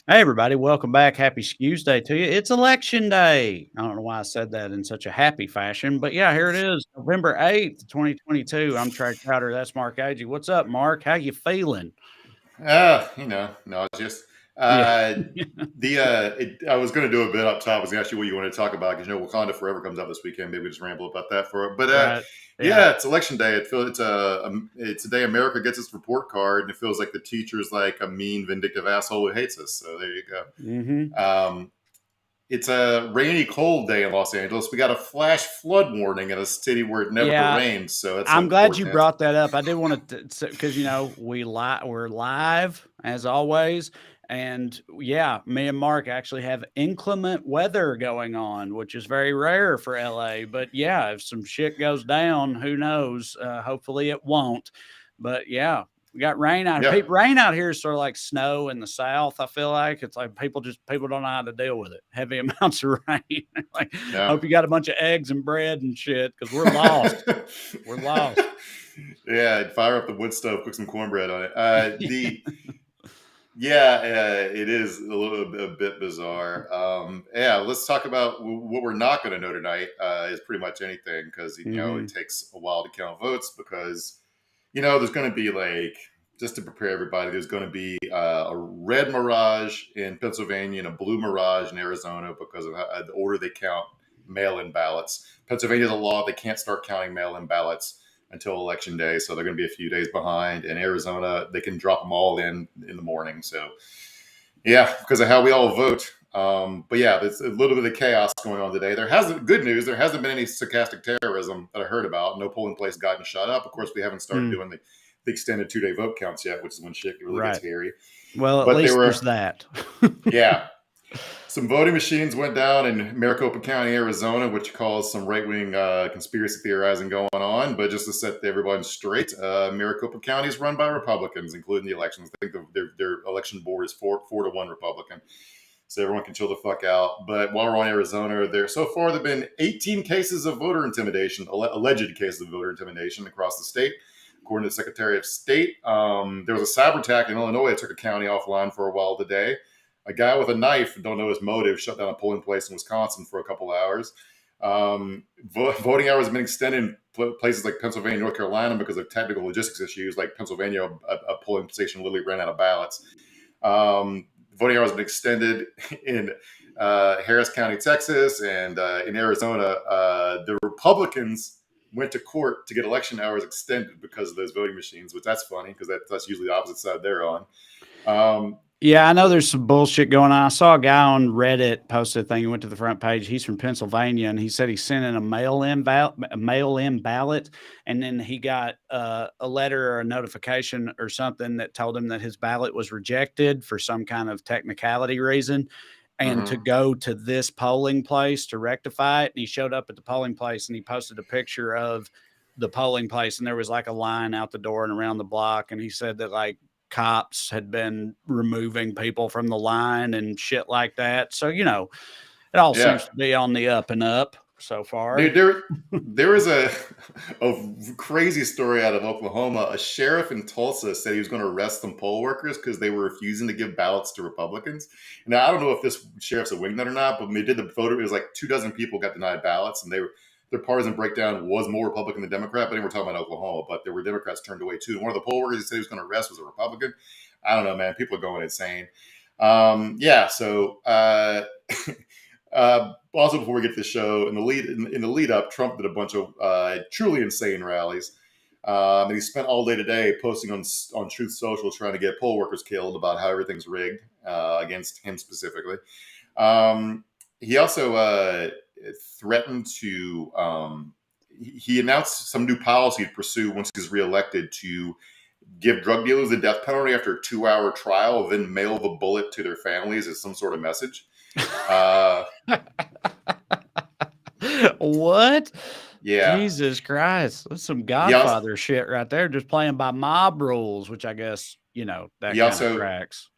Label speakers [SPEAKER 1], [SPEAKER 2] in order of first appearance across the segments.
[SPEAKER 1] Hey, everybody, welcome back. Happy Skews Day to you. It's election day. I don't know why I said that in such a happy fashion, but yeah, here it is, November 8th, 2022. I'm Trey Crowder. That's Mark Agee. What's up, Mark? How you feeling?
[SPEAKER 2] No, it's just
[SPEAKER 1] Yeah.
[SPEAKER 2] uh, I was going to do a bit up top. I was going to ask you what you wanted to talk about because Wakanda Forever comes out this weekend. Maybe we just ramble about that for it. But
[SPEAKER 1] Right. Yeah.
[SPEAKER 2] yeah, it's election day. It feels it's a day America gets its report card, and it feels like the teacher's like a mean, vindictive asshole who hates us. So there you go.
[SPEAKER 1] Hmm.
[SPEAKER 2] Um, it's a rainy, cold day in Los Angeles. We got a flash flood warning in a city where it never
[SPEAKER 1] Yeah.
[SPEAKER 2] rains, so that's
[SPEAKER 1] I'm glad you
[SPEAKER 2] unfortunate.
[SPEAKER 1] brought that up. I did want to, because we're live as always, and yeah, me and Mark actually have inclement weather going on, which is very rare for LA. But yeah, if some shit goes down, who knows? Hopefully it won't. But yeah, we got rain out.
[SPEAKER 2] Yeah.
[SPEAKER 1] Rain out here is sort of like snow in the South. I feel like it's like people don't know how to deal with it. Heavy amounts of rain. Like,
[SPEAKER 2] Yeah.
[SPEAKER 1] hope you got a bunch of eggs and bread and shit because we're lost. We're lost.
[SPEAKER 2] Yeah, I'd fire up the wood stove, cook some cornbread on it. It is a bit bizarre. Yeah, let's talk about what we're not going to know tonight. Is pretty much anything because it
[SPEAKER 1] Mhm.
[SPEAKER 2] takes a while to count votes because there's going to be like just to prepare everybody. There's going to be a red mirage in Pennsylvania and a blue mirage in Arizona because of the order they count mail-in ballots. Pennsylvania has a law they can't start counting mail-in ballots until election day, so they're going to be a few days behind. In Arizona, they can drop them all in the morning. So yeah, because of how we all vote. But yeah, there's a little bit of chaos going on today. There hasn't good news. There hasn't been any stochastic terrorism that I heard about. No polling place gotten shut up. Of course, we haven't started
[SPEAKER 1] Mm,
[SPEAKER 2] doing the extended 2 day vote counts yet, which is when shit really gets
[SPEAKER 1] right.
[SPEAKER 2] hairy.
[SPEAKER 1] Well, at
[SPEAKER 2] But they
[SPEAKER 1] least there's
[SPEAKER 2] were,
[SPEAKER 1] that.
[SPEAKER 2] yeah, some voting machines went down in Maricopa County, Arizona, which caused some right wing conspiracy theorizing going on. But just to set everyone straight, Maricopa County is run by Republicans, including the elections. I think their election board is 4-1 Republican. So everyone can chill the fuck out. But while we're on Arizona, so far there've been 18 cases of voter intimidation, alleged cases of voter intimidation across the state. According to the Secretary of State, there was a cyber attack in Illinois that took a county offline for a while today. A guy with a knife, don't know his motive, shut down a polling place in Wisconsin for a couple hours. Voting hours have been extended in places like Pennsylvania, North Carolina because of technical logistics issues. Like Pennsylvania, a polling station literally ran out of ballots. Voting hours have been extended in Harris County, Texas, and in Arizona. The Republicans went to court to get election hours extended because of those voting machines, which that's funny because that's usually the opposite side they're on. Um,
[SPEAKER 1] Yeah, I know there's some bullshit going on. I saw a guy on Reddit posted a thing. He went to the front page. He's from Pennsylvania, and he said he sent in a mail-in ballot, and then he got a letter or a notification or something that told him that his ballot was rejected for some kind of technicality reason, and to
[SPEAKER 2] mhm.
[SPEAKER 1] go to this polling place to rectify it. And he showed up at the polling place, and he posted a picture of the polling place, and there was like a line out the door and around the block, and he said that like cops had been removing people from the line and shit like that. So, it all
[SPEAKER 2] Yeah,
[SPEAKER 1] seems to be on the up and up so
[SPEAKER 2] dude,
[SPEAKER 1] far.
[SPEAKER 2] there was a crazy story out of Oklahoma. A sheriff in Tulsa said he was going to arrest some poll workers because they were refusing to give ballots to Republicans. Now I don't know if this sheriff's a wingnut or not, but when they did the voter, it was like 24 people got denied ballots, and their partisan breakdown was more Republican than Democrat. But we're talking about Oklahoma, but there were Democrats turned away too. And one of the poll workers he said he was going to arrest was a Republican. I don't know, man. People are going insane. Yeah, so also, before we get to the show, in the lead up, Trump did a bunch of truly insane rallies, and he spent all day today posting on Truth Social trying to get poll workers killed about how everything's rigged against him specifically. He also threatened to. He announced some new policy to pursue once he's reelected to give drug dealers the death penalty after a 2-hour trial, then mail the bullet to their families as some sort of message. Uh,
[SPEAKER 1] What?
[SPEAKER 2] yeah.
[SPEAKER 1] Jesus Christ. That's some
[SPEAKER 2] He also
[SPEAKER 1] Godfather shit right there. Just playing by mob rules, which I guess, that
[SPEAKER 2] he
[SPEAKER 1] kind of
[SPEAKER 2] also
[SPEAKER 1] tracks.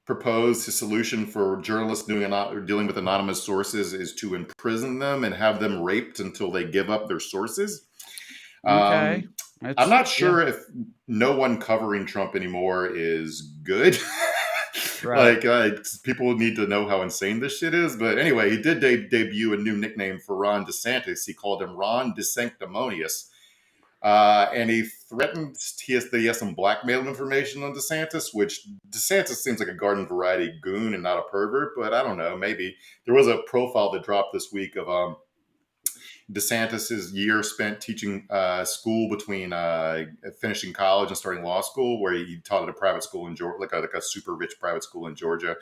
[SPEAKER 2] proposed his solution for journalists dealing with anonymous sources is to imprison them and have them raped until they give up their sources.
[SPEAKER 1] Okay.
[SPEAKER 2] Um, I'm
[SPEAKER 1] It's,
[SPEAKER 2] not
[SPEAKER 1] yeah.
[SPEAKER 2] sure if no one covering Trump anymore is good.
[SPEAKER 1] Right.
[SPEAKER 2] People need to know how insane this shit is. But anyway, he did debut a new nickname for Ron DeSantis. He called him Ron DeSanctimonious. And he threatened that he has some blackmail information on DeSantis, which DeSantis seems like a garden variety goon and not a pervert, but I don't know. Maybe there was a profile that dropped this week of DeSantis's year spent teaching school between finishing college and starting law school, where he taught at a private school in Georgia, like a super rich private school in Georgia,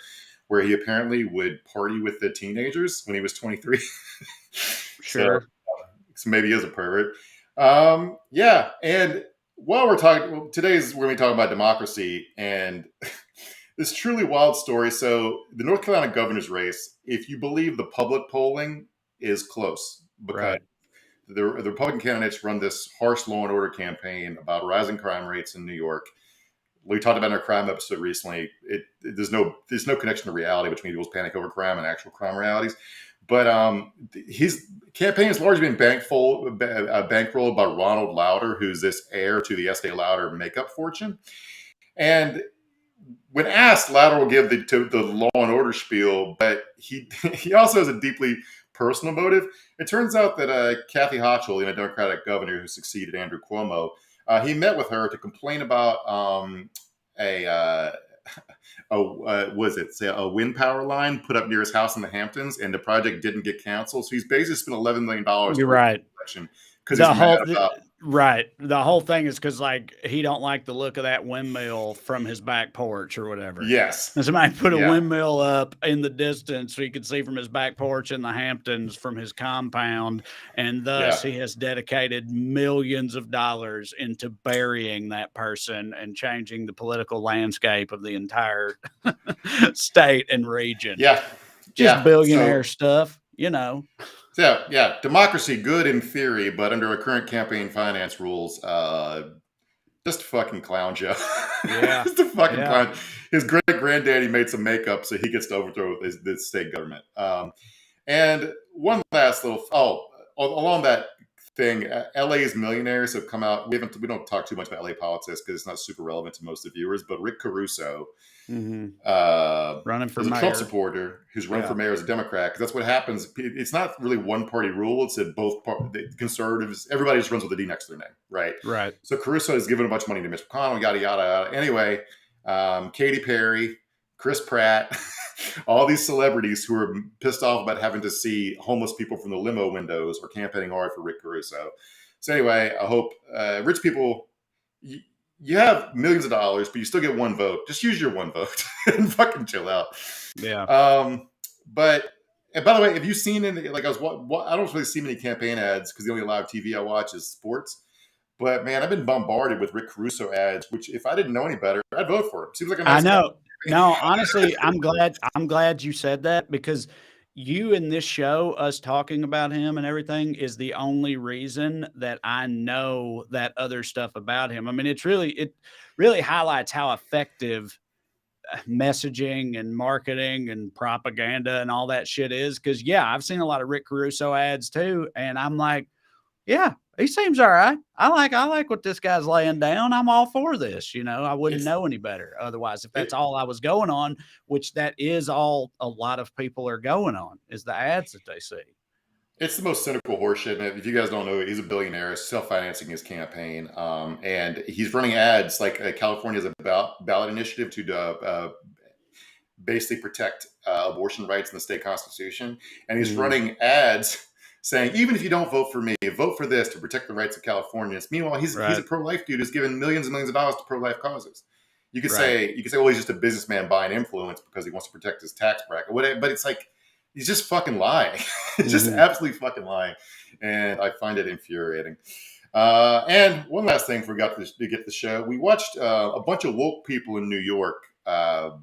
[SPEAKER 2] where he apparently would party with the teenagers when he was 23.
[SPEAKER 1] Sure.
[SPEAKER 2] So maybe he is a pervert. Yeah. And while we're talking, today's when we talk about democracy and this truly wild story. So the North Carolina governor's race, if you believe the public polling, is close because the Republican candidates run this harsh law and order campaign about rising crime rates in New York. We talked about in our crime episode recently. There's no connection to reality between people's panic over crime and actual crime realities. But his campaign has largely been bankrolled by Ronald Lauder, who's this heir to the Estee Lauder makeup fortune. And when asked, Lauder will give the law and order spiel, but he also has a deeply personal motive. It turns out that Kathy Hochul, a Democratic governor who succeeded Andrew Cuomo, he met with her to complain about a wind power line put up near his house in the Hamptons, and the project didn't get canceled. So he's basically spent $11 million.
[SPEAKER 1] You're right.
[SPEAKER 2] Because he's mad about.
[SPEAKER 1] Right. The whole thing is because he don't like the look of that windmill from his back porch or whatever.
[SPEAKER 2] Yes.
[SPEAKER 1] And somebody put a windmill up in the distance so he could see from his back porch in the Hamptons from his compound. And thus he has dedicated millions of dollars into burying that person and changing the political landscape of the entire state and region.
[SPEAKER 2] Yeah.
[SPEAKER 1] Just billionaire stuff,
[SPEAKER 2] So, yeah, democracy, good in theory, but under our current campaign finance rules, just a fucking clown show.
[SPEAKER 1] Yeah.
[SPEAKER 2] Just a fucking clown. His great-granddaddy made some makeup so he gets to overthrow the state government. And one last little, along that thing, LA's millionaires have come out. We don't talk too much about LA politics because it's not super relevant to most of the viewers, but Rick Caruso,
[SPEAKER 1] running for
[SPEAKER 2] is a
[SPEAKER 1] mayor.
[SPEAKER 2] Trump supporter who's running for mayor as a Democrat, because that's what happens. It's not really one party rule. It's that both the conservatives, everybody just runs with a D next to their name, right?
[SPEAKER 1] Right.
[SPEAKER 2] So Caruso has given a bunch of money to Mitch McConnell, yada, yada, yada. Anyway, Katy Perry, Chris Pratt, all these celebrities who are pissed off about having to see homeless people from the limo windows are campaigning hard for Rick Caruso. So anyway, I hope rich people, you have millions of dollars, but you still get one vote. Just use your one vote and fucking chill out.
[SPEAKER 1] Yeah.
[SPEAKER 2] And by the way, have you seen any, I don't really see many campaign ads because the only live TV I watch is sports. But man, I've been bombarded with Rick Caruso ads, which if I didn't know any better, I'd vote for him. Seems like a nice guy.
[SPEAKER 1] No, honestly, I'm glad you said that, because you in this show, us talking about him and everything, is the only reason that I know that other stuff about him. I mean, it really highlights how effective messaging and marketing and propaganda and all that shit is. Because I've seen a lot of Rick Caruso ads too, and I'm like, yeah, he seems all right. I like what this guy's laying down. I'm all for this. I wouldn't know any better otherwise if that's all I was going on, which that is all a lot of people are going on, is the ads that they see.
[SPEAKER 2] It's the most cynical horseshit. And if you guys don't know, he's a billionaire, self-financing his campaign. And he's running ads like California has a ballot initiative to basically protect abortion rights in the state constitution. And he's running ads saying, even if you don't vote for me, vote for this to protect the rights of Californians. Meanwhile, he's a pro-life dude who's given millions and millions of dollars to pro-life causes. You could say, well, he's just a businessman buying influence because he wants to protect his tax bracket. But it's like, he's just fucking lying. He's just absolutely fucking lying. And I find it infuriating. And one last thing, forgot to get the show. We watched a bunch of woke people in New York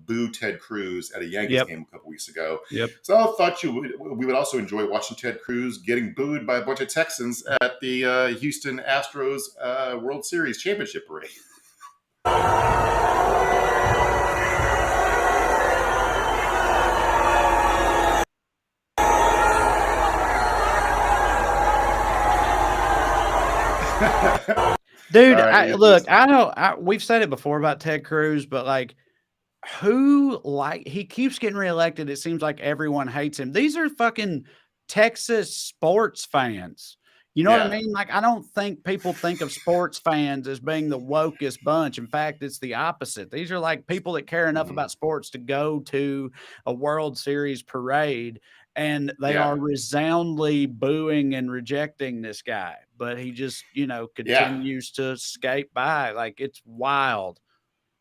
[SPEAKER 2] boo Ted Cruz at a Yankees game a couple weeks ago. So I thought we would also enjoy watching Ted Cruz getting booed by a bunch of Texans at the Houston Astros World Series championship parade.
[SPEAKER 1] Dude, look, I know we've said it before about Ted Cruz, but he keeps getting reelected. It seems like everyone hates him. These are fucking Texas sports fans. You know what I
[SPEAKER 2] Yeah.
[SPEAKER 1] mean? Like, I don't think people think of sports fans as being the wokest bunch. In fact, it's the opposite. These are like people that care enough
[SPEAKER 2] Mhm.
[SPEAKER 1] about sports to go to a World Series parade, and they
[SPEAKER 2] Yeah.
[SPEAKER 1] are resoundingly booing and rejecting this guy. But he just,
[SPEAKER 2] Yeah.
[SPEAKER 1] continues to skate by. Like, it's wild.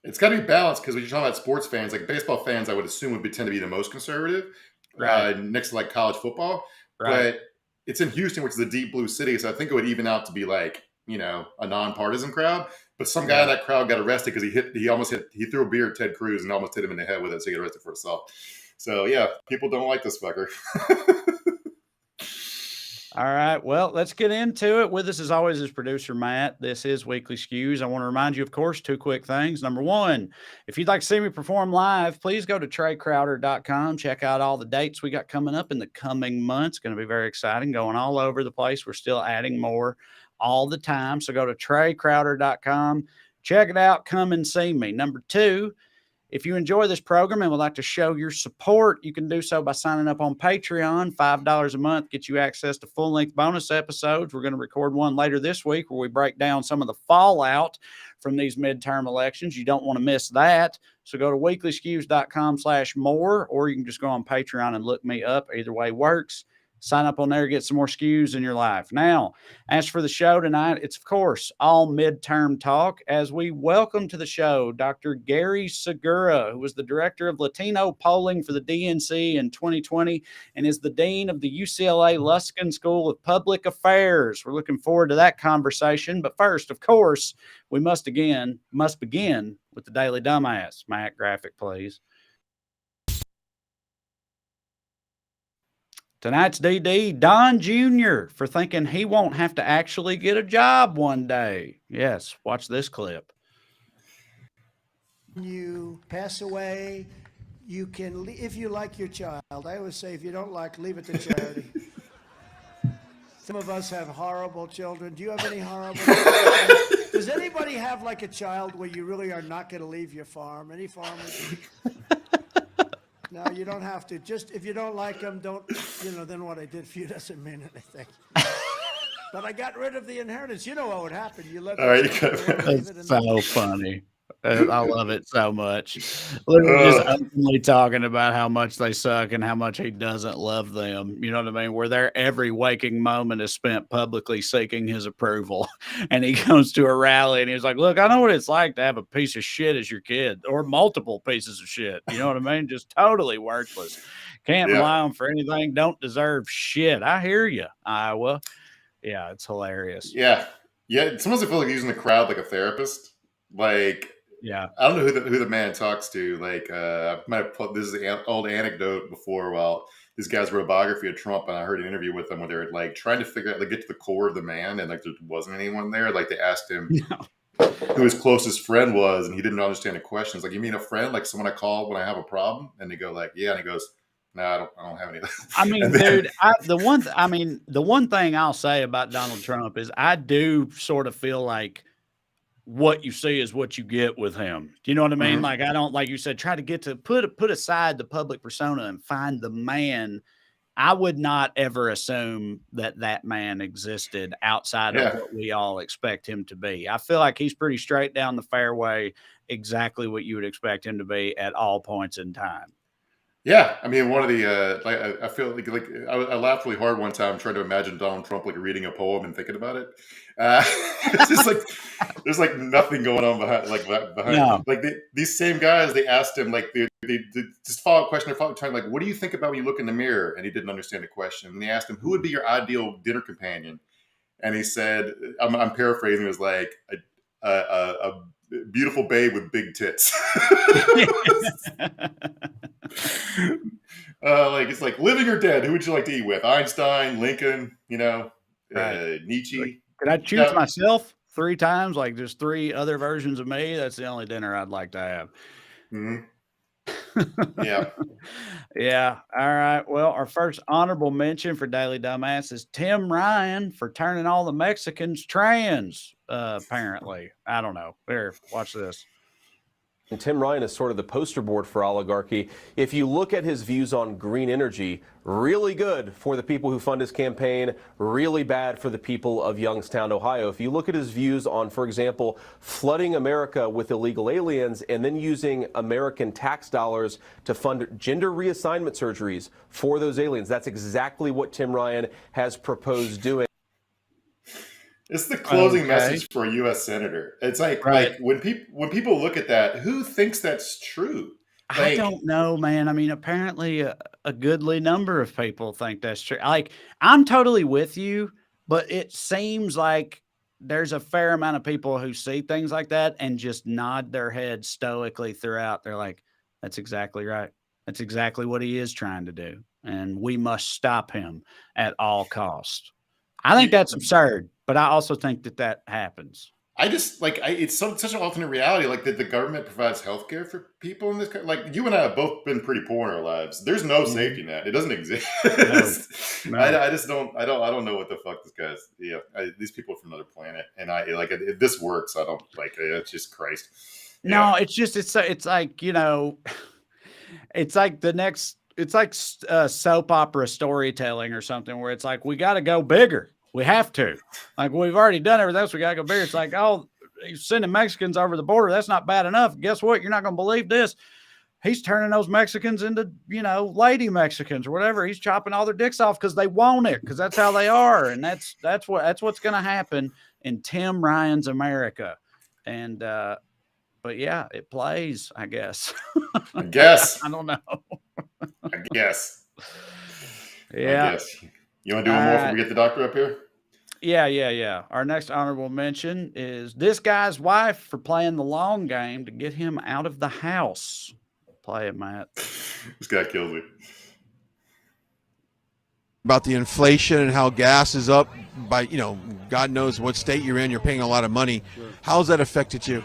[SPEAKER 2] It's got to be balanced because when you're talking about sports fans, like baseball fans, I would assume tend to be the most conservative,
[SPEAKER 1] Right.
[SPEAKER 2] next to like college football.
[SPEAKER 1] Right.
[SPEAKER 2] But it's in Houston, which is a deep blue city, so I think it would even out to be like a nonpartisan crowd. But some guy in
[SPEAKER 1] Yeah.
[SPEAKER 2] that crowd got arrested because he threw a beer at Ted Cruz and almost hit him in the head with it, so he got arrested for assault. So yeah, people don't like this fucker.
[SPEAKER 1] All right. Well, let's get into it. With us, as always, is producer Matt. This is Weekly Skews. I want to remind you, of course, two quick things. Number one, if you'd like to see me perform live, please go to TreyCrowder.com. Check out all the dates we got coming up in the coming months. Going to be very exciting, going all over the place. We're still adding more all the time. So go to TreyCrowder.com. Check it out. Come and see me. Number two, if you enjoy this program and would like to show your support, you can do so by signing up on Patreon. $5 a month gets you access to full-length bonus episodes. We're going to record one later this week where we break down some of the fallout from these midterm elections. You don't want to miss that. So go to weeklyskews.com/more, or you can just go on Patreon and look me up. Either way works. Sign up on there, get some more skews in your life. Now, as for the show tonight, it's, of course, all midterm talk as we welcome to the show Dr. Gary Segura, who was the director of Latino polling for the DNC in 2020 and is the dean of the UCLA Luskin School of Public Affairs. We're looking forward to that conversation. But first, of course, we must begin with the Daily Dumbass. Matt, graphic, please. Tonight's DD, Don Jr., for thinking he won't have to actually get a job one day. Yes, watch this clip.
[SPEAKER 3] You pass away, you can, if you like your child, I always say if you don't like, leave it to charity. Some of us have horrible children. Do you have any horrible children? Does anybody have like a child where you really are not going to leave your farm? Any farmers? No, you don't have to. Just if you don't like them, don't, then what I did for you doesn't mean anything. But I got rid of the inheritance. You know what would happen. You let
[SPEAKER 2] All right,
[SPEAKER 1] That's so funny. I love it so much. Literally just openly talking about how much they suck and how much he doesn't love them. You know what I mean? Where their every waking moment is spent publicly seeking his approval. And he goes to a rally and he's like, look, I know what it's like to have a piece of shit as your kid or multiple pieces of shit. You know what I mean? Just totally worthless. Can't rely on for anything. Don't deserve shit. I hear you, Iowa. Yeah, it's hilarious.
[SPEAKER 2] Yeah. Sometimes I feel like using the crowd like a therapist. Like,
[SPEAKER 1] yeah,
[SPEAKER 2] I don't know who the man talks to. Like, I might have put this is an old anecdote before. Well, these guys wrote a biography of Trump, and I heard an interview with them where they were like trying to figure out, like, get to the core of the man, and like there wasn't anyone there. Like, they asked him who his closest friend was, and he didn't understand the question. It's like, you mean a friend, like someone I call when I have a problem? And they go like, yeah, and he goes, no, I don't have any.
[SPEAKER 1] I mean, dude, the one thing I'll say about Donald Trump is I do sort of feel like what you see is what you get with him. Do you know what I mean?
[SPEAKER 2] Mm-hmm.
[SPEAKER 1] Like, I don't, like you said, try to get to put aside the public persona and find the man. I would not ever assume that man existed outside of what we all expect him to be. I feel like he's pretty straight down the fairway, exactly what you would expect him to be at all points in time.
[SPEAKER 2] Yeah, I mean, one of the I feel like I laughed really hard one time trying to imagine Donald Trump like reading a poem and thinking about it. It's just like there's like nothing going on behind
[SPEAKER 1] No.
[SPEAKER 2] like these same guys. They asked him like they just follow up question. They're follow time like, what do you think about when you look in the mirror? And he didn't understand the question. And they asked him, who would be your ideal dinner companion? And he said, I'm paraphrasing. It was like a beautiful babe with big tits. Like it's like living or dead. Who would you like to eat with? Einstein, Lincoln,
[SPEAKER 1] Right.
[SPEAKER 2] Nietzsche.
[SPEAKER 1] Like, could I choose myself 3 times? Like there's 3 other versions of me. That's the only dinner I'd like to have.
[SPEAKER 2] Mm-hmm. Yeah.
[SPEAKER 1] Yeah. All right. Well, our first honorable mention for Daily Dumbass is Tim Ryan for turning all the Mexicans trans. Apparently, I don't know. Here, watch this.
[SPEAKER 4] And Tim Ryan is sort of the poster board for oligarchy. If you look at his views on green energy, really good for the people who fund his campaign, really bad for the people of Youngstown, Ohio. If you look at his views on, for example, flooding America with illegal aliens and then using American tax dollars to fund gender reassignment surgeries for those aliens, that's exactly what Tim Ryan has proposed doing.
[SPEAKER 2] It's the closing message for a U.S. senator. It's like, when people look at that, who thinks that's true?
[SPEAKER 1] I don't know, man. I mean, apparently a goodly number of people think that's true. Like, I'm totally with you, but it seems like there's a fair amount of people who see things like that and just nod their head stoically throughout. They're like, that's exactly right. That's exactly what he is trying to do. And we must stop him at all costs. I think that's absurd, but I also think that happens.
[SPEAKER 2] I just it's such an alternate reality, like that the government provides healthcare for people in this country. Like, you and I have both been pretty poor in our lives. There's no safety net. It doesn't exist. No. I just don't know what the fuck this guy's. Yeah, these people are from another planet, and if this works, I don't like it. It's just Christ.
[SPEAKER 1] No, it's just it's like, you know, it's like the next. It's like soap opera storytelling or something where it's like, we got to go bigger. We have to. Like, we've already done everything else. We got to go bigger. It's like, oh, he's sending Mexicans over the border. That's not bad enough. Guess what? You're not going to believe this. He's turning those Mexicans into, you know, lady Mexicans or whatever. He's chopping all their dicks off because they want it, because that's how they are. And that's what's going to happen in Tim Ryan's America. And, but yeah, it plays, I guess.
[SPEAKER 2] I guess.
[SPEAKER 1] I don't know.
[SPEAKER 2] I guess.
[SPEAKER 1] Yeah.
[SPEAKER 2] I guess. You want to do one more before we get the doctor up here?
[SPEAKER 1] Yeah. Our next honorable mention is this guy's wife for playing the long game to get him out of the house. Play it, Matt.
[SPEAKER 2] This guy kills me.
[SPEAKER 5] About the inflation and how gas is up by, you know, God knows what state you're in. You're paying a lot of money. Sure. How's that affected you?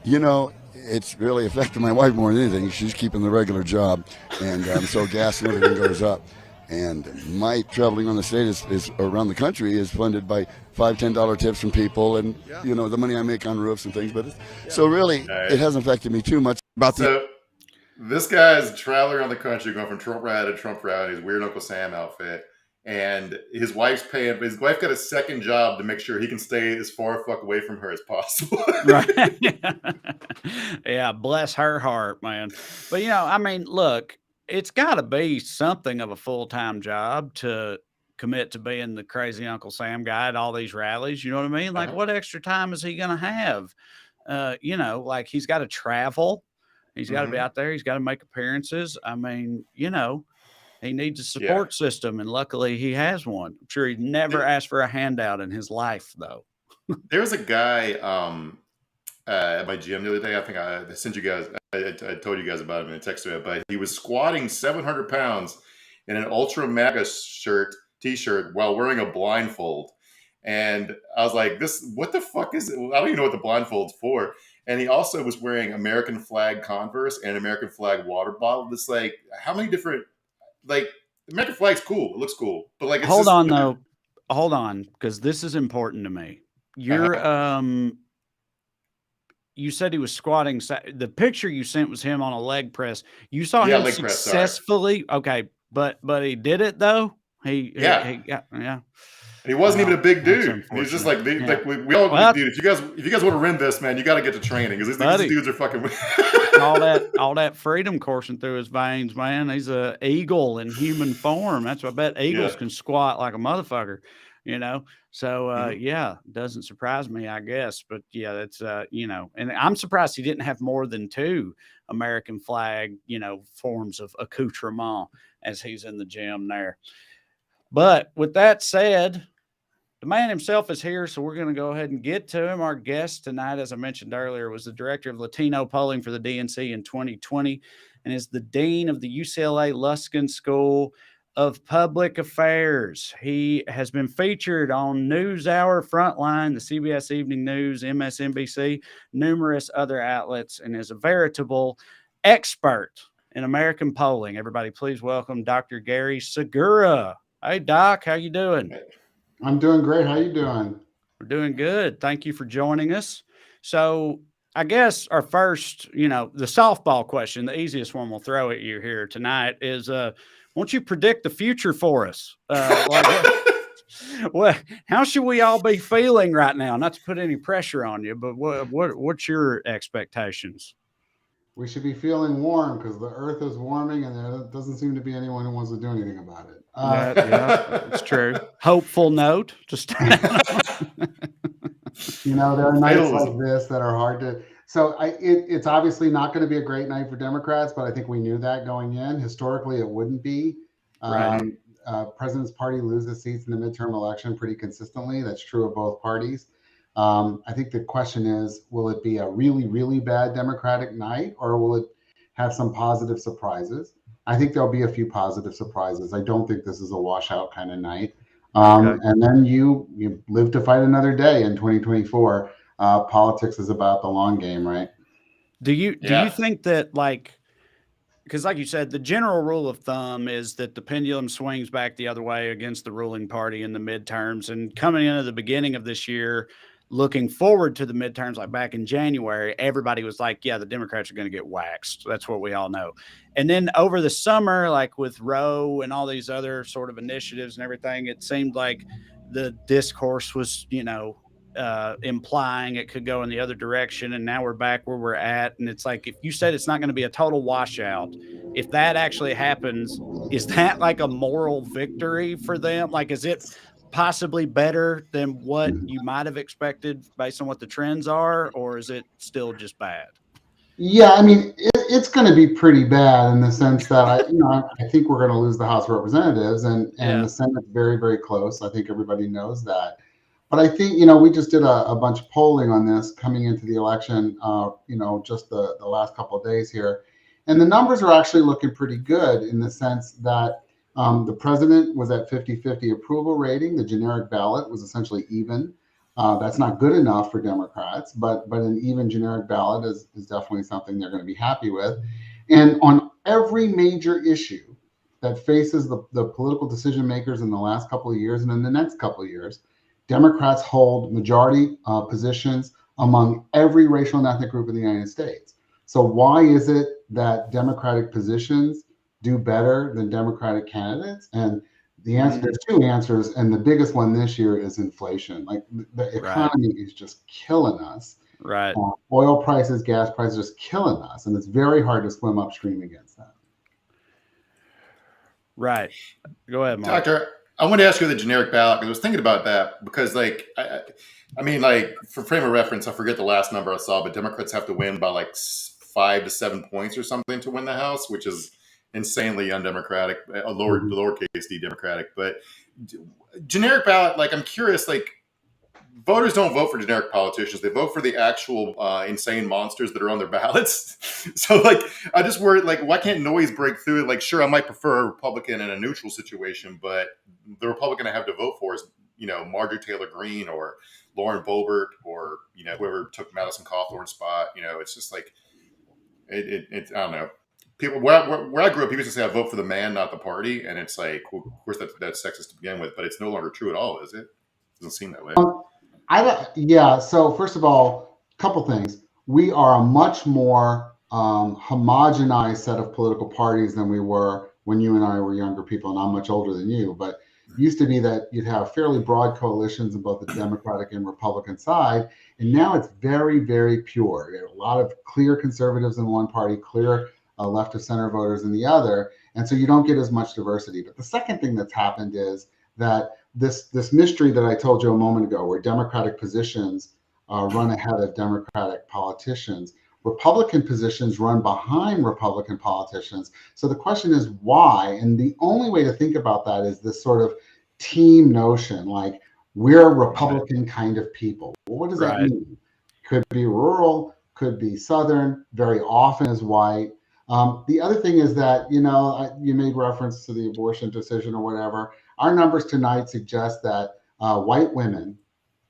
[SPEAKER 6] You know, it's really affected my wife more than anything. She's keeping the regular job, and so gas and everything goes up. And my traveling on the state is around the country is funded by $5-10 tips from people, and you know, the money I make on roofs and things. But so really, it hasn't affected me too much.
[SPEAKER 2] This guy is traveling around the country, going from Trump rally to Trump rally, his weird Uncle Sam outfit, and his wife's paying. His wife got a second job to make sure he can stay as far fuck away from her as possible.
[SPEAKER 1] Right? Yeah, bless her heart, man. But you know, I mean, look. It's got to be something of a full-time job to commit to being the crazy Uncle Sam guy at all these rallies. You know what I mean? Like, what extra time is he going to have? You know, like, he's got to travel. He's got to be out there. He's got to make appearances. I mean, you know, he needs a support system, and luckily he has one. I'm sure he'd never asked for a handout in his life, though.
[SPEAKER 2] There was a guy at my gym the other day. I think I sent you guys. I told you guys about him in a text to it, but he was squatting 700 pounds in an Ultra MAGA t-shirt while wearing a blindfold. And I was like, what the fuck is it? I don't even know what the blindfold's for. And he also was wearing American flag Converse and American flag water bottle. It's like, how many different, like, American flag's cool. It looks cool. But like, it's
[SPEAKER 1] hold on, because this is important to me. You said he was squatting. The picture you sent was him on a leg press. You saw him successfully. Okay, but he did it though. He
[SPEAKER 2] wasn't even a big dude. He's just like, we all, dude. If you guys want to win this, man, you got to get to training because these dudes are fucking.
[SPEAKER 1] all that freedom coursing through his veins, man. He's a eagle in human form. That's what I bet eagles can squat like a motherfucker. You know, so doesn't surprise me, I guess. But yeah, that's you know, and I'm surprised he didn't have more than 2 American flag, you know, forms of accoutrement as he's in the gym there. But with that said, the man himself is here, so we're going to go ahead and get to him. Our guest tonight, as I mentioned earlier, was the director of Latino polling for the DNC in 2020 and is the dean of the UCLA Luskin School of Public Affairs. He has been featured on NewsHour, Frontline, the CBS Evening News, MSNBC, numerous other outlets, and is a veritable expert in American polling. Everybody, please welcome Dr. Gary Segura. Hey, Doc, how you doing?
[SPEAKER 7] I'm doing great. How you doing?
[SPEAKER 1] We're doing good. Thank you for joining us. So I guess our first, the softball question, the easiest one we'll throw at you here tonight is, won't you predict the future for us? How should we all be feeling right now? Not to put any pressure on you, but what's your expectations?
[SPEAKER 7] We should be feeling warm because the earth is warming and there doesn't seem to be anyone who wants to do anything about it.
[SPEAKER 1] Yeah, it's true. Hopeful note. Just
[SPEAKER 7] there are nights like this that are hard to. So it's obviously not going to be a great night for Democrats, but I think we knew that going in. Historically, it wouldn't be.
[SPEAKER 1] Right.
[SPEAKER 7] President's party loses seats in the midterm election pretty consistently. That's true of both parties. I think the question is, will it be a really, really bad Democratic night, or will it have some positive surprises? I think there'll be a few positive surprises. I don't think this is a washout kind of night.
[SPEAKER 1] Okay.
[SPEAKER 7] And then you live to fight another day in 2024. Politics is about the long game, right?
[SPEAKER 1] Do you think that, because like you said, the general rule of thumb is that the pendulum swings back the other way against the ruling party in the midterms, and coming into the beginning of this year, looking forward to the midterms, like back in January, everybody was like, yeah, the Democrats are going to get waxed. That's what we all know. And then over the summer, like with Roe and all these other sort of initiatives and everything, it seemed like the discourse was, implying it could go in the other direction. And now we're back where we're at. And it's like, if you said it's not going to be a total washout, if that actually happens, is that like a moral victory for them? Like, is it possibly better than what you might have expected based on what the trends are, or is it still just bad?
[SPEAKER 7] Yeah, I mean, it's going to be pretty bad in the sense that I think we're going to lose the House of Representatives, and the Senate's very, very close. I think everybody knows that. But I think, we just did a bunch of polling on this coming into the election, just the last couple of days here. And the numbers are actually looking pretty good in the sense that the president was at 50-50 approval rating. The generic ballot was essentially even. That's not good enough for Democrats, but an even generic ballot is definitely something they're going to be happy with. And on every major issue that faces the political decision makers in the last couple of years and in the next couple of years, Democrats hold majority positions among every racial and ethnic group in the United States. So why is it that Democratic positions do better than Democratic candidates? And the answer, there's two answers, and the biggest one this year is inflation. Like the economy is just killing us.
[SPEAKER 1] Right.
[SPEAKER 7] Oil prices, gas prices, just killing us, and it's very hard to swim upstream against that.
[SPEAKER 1] Right. Go ahead, Mark.
[SPEAKER 2] Doctor, I want to ask you the generic ballot, because I was thinking about that, because I mean, for frame of reference, I forget the last number I saw, but Democrats have to win by 5 to 7 points or something to win the House, which is insanely undemocratic, lowercase d democratic. But generic ballot, I'm curious, voters don't vote for generic politicians. They vote for the actual insane monsters that are on their ballots. So I just worry, why can't noise break through? Sure, I might prefer a Republican in a neutral situation, but the Republican I have to vote for is, Marjorie Taylor Greene or Lauren Boebert or, whoever took Madison Cawthorn's spot. It's just I don't know. People where I grew up, people used to say I vote for the man, not the party, and it's well, of course that's sexist to begin with, but it's no longer true at all, is it? Doesn't seem that way.
[SPEAKER 7] Yeah. So first of all, a couple things. We are a much more homogenized set of political parties than we were when you and I were younger people, and I'm much older than you. But it used to be that you'd have fairly broad coalitions on both the Democratic and Republican side, and now it's very, very pure. You have a lot of clear conservatives in one party, clear left of center voters in the other, and so you don't get as much diversity. But the second thing that's happened is that this mystery that I told you a moment ago, where Democratic positions run ahead of Democratic politicians, Republican positions run behind Republican politicians. So the question is why? And the only way to think about that is this sort of team notion, we're Republican kind of people. Well, what does that mean? Could be rural, could be Southern, very often is white. The other thing is that, you made reference to the abortion decision or whatever. Our numbers tonight suggest that white women,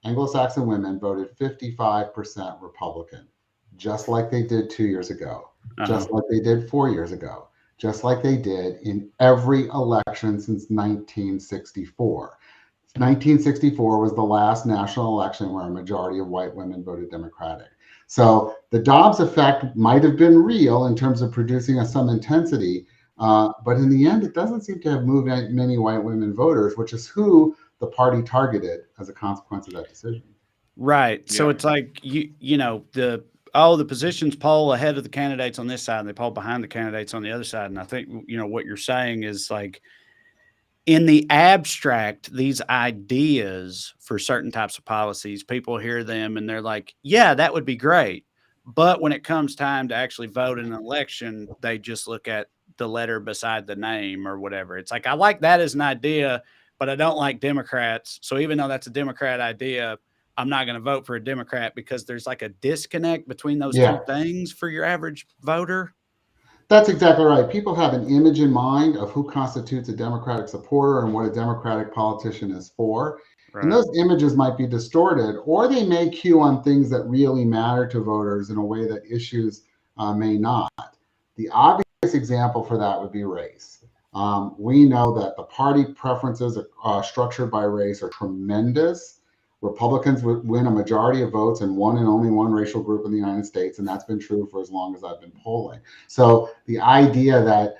[SPEAKER 7] Anglo-Saxon women, voted 55% Republican, just like they did 2 years ago, just like they did 4 years ago, just like they did in every election since 1964. 1964 was the last national election where a majority of white women voted Democratic. So the Dobbs effect might have been real in terms of producing some intensity, but in the end, it doesn't seem to have moved many white women voters, which is who the party targeted as a consequence of that decision.
[SPEAKER 1] Right. So
[SPEAKER 2] Yeah.
[SPEAKER 1] it's like the positions poll ahead of the candidates on this side, and they poll behind the candidates on the other side. And I think what you're saying is like, in the abstract, these ideas for certain types of policies, people hear them and they're like, yeah, that would be great. But when it comes time to actually vote in an election, they just look at the letter beside the name or whatever. It's like, I like that as an idea, but I don't like Democrats. So even though that's a Democrat idea, I'm not going to vote for a Democrat, because there's like a disconnect between those two things for your average voter.
[SPEAKER 7] That's exactly right. People have an image in mind of who constitutes a Democratic supporter and what a Democratic politician is for.
[SPEAKER 1] Right.
[SPEAKER 7] And those images might be distorted, or they may cue on things that really matter to voters in a way that issues may not. The obvious example for that would be race. We know that the party preferences structured by race are tremendous. Republicans would win a majority of votes in one and only one racial group in the United States, and that's been true for as long as I've been polling. So the idea that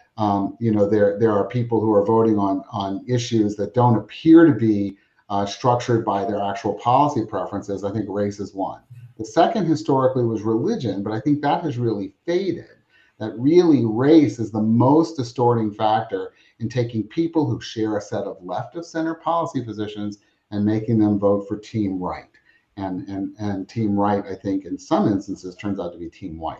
[SPEAKER 7] there are people who are voting on issues that don't appear to be structured by their actual policy preferences, I think race is one. The second historically was religion, but I think that has really faded. That really race is the most distorting factor in taking people who share a set of left of center policy positions and making them vote for team right. And team right, I think, in some instances turns out to be team white.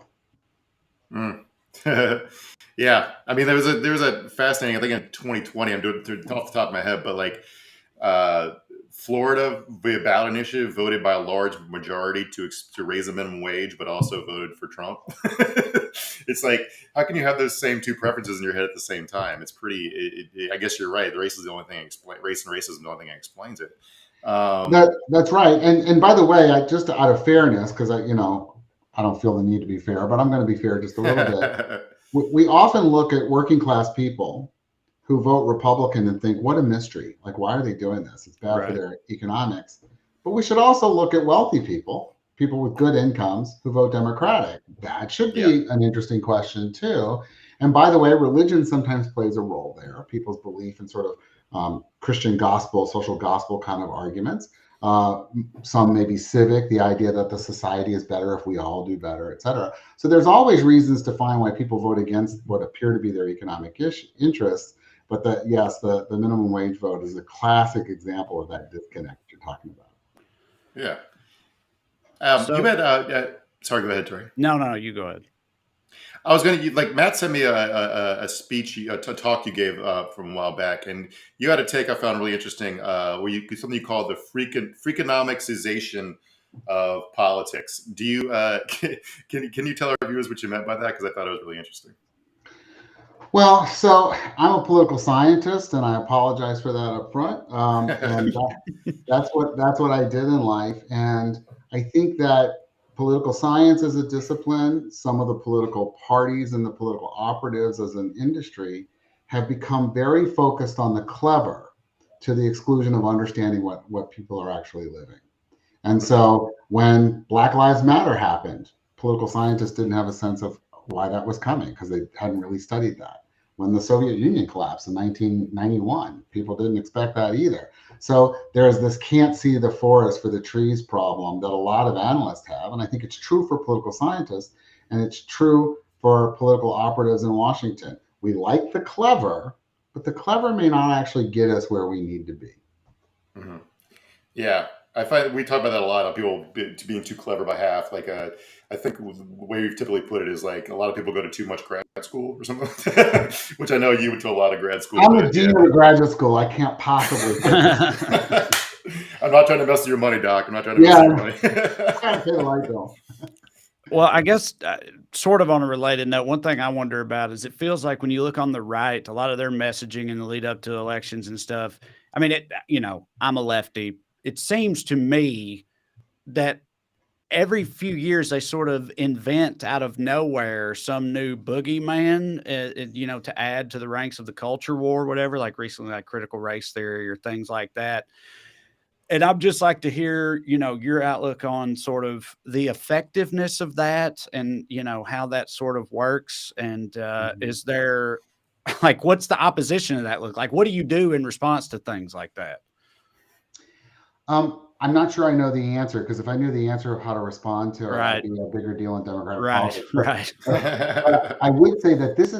[SPEAKER 2] Yeah, I mean, there was a fascinating, I think in 2020, I'm doing it off the top of my head, but like Florida, via ballot initiative, voted by a large majority to raise the minimum wage, but also voted for Trump. It's like, how can you have those same two preferences in your head at the same time? It's pretty. I guess you're right. Race is the only thing race and racism is the only thing that explains it.
[SPEAKER 7] That's right. And by the way, just out of fairness, because I don't feel the need to be fair, but I'm going to be fair just a little bit. We often look at working class people who vote Republican and think, what a mystery. Like, why are they doing this? It's bad for their economics. But we should also look at wealthy people with good incomes who vote Democratic. That should be an interesting question too. And by the way, religion sometimes plays a role there. People's belief in sort of Christian gospel, social gospel kind of arguments. Some may be civic, the idea that the society is better if we all do better, et cetera. So there's always reasons to find why people vote against what appear to be their economic interests. But the minimum wage vote is a classic example of that disconnect you're talking about.
[SPEAKER 2] Yeah. You had, sorry, go ahead, Troy.
[SPEAKER 1] No, you go ahead.
[SPEAKER 2] I was going to, like, Matt sent me a speech, a talk you gave from a while back, and you had a take I found really interesting, where something you called the freakonomicization of politics. Do you can you tell our viewers what you meant by that? Because I thought it was really interesting.
[SPEAKER 7] Well, so I'm a political scientist, and I apologize for that up front. And that's what I did in life, and I think that political science as a discipline, some of the political parties and the political operatives as an industry have become very focused on the clever to the exclusion of understanding what people are actually living. And so when Black Lives Matter happened, political scientists didn't have a sense of why that was coming because they hadn't really studied that. When the Soviet Union collapsed in 1991, people didn't expect that either. So there's this can't see the forest for the trees problem that a lot of analysts have. And I think it's true for political scientists, and it's true for political operatives in Washington. We like the clever, but the clever may not actually get us where we need to be.
[SPEAKER 2] Mm-hmm. Yeah. I find we talk about that a lot of people being too clever by half. Like, I think the way we've typically put it is like a lot of people go to too much grad school or something like that, which I know you went to a lot of grad school.
[SPEAKER 7] I'm a dean of graduate school. I can't possibly.
[SPEAKER 2] I'm not trying to mess with your money, Doc. I'm not trying to mess with your money.
[SPEAKER 7] I pay the light bill.
[SPEAKER 1] Well, I guess sort of on a related note, one thing I wonder about is it feels like when you look on the right, a lot of their messaging in the lead up to elections and stuff. I mean, I'm a lefty. It seems to me that every few years they sort of invent out of nowhere some new boogeyman, to add to the ranks of the culture war, whatever, like recently, like critical race theory or things like that. And I'd just like to hear, your outlook on sort of the effectiveness of that and, how that sort of works. And is there like, what's the opposition of that look like? What do you do in response to things like that?
[SPEAKER 7] I'm not sure I know the answer, because if I knew the answer of how to respond to it,
[SPEAKER 1] Right.
[SPEAKER 7] I'd be a bigger deal in Democratic
[SPEAKER 1] Right.
[SPEAKER 7] politics.
[SPEAKER 1] Right.
[SPEAKER 7] But I would say that this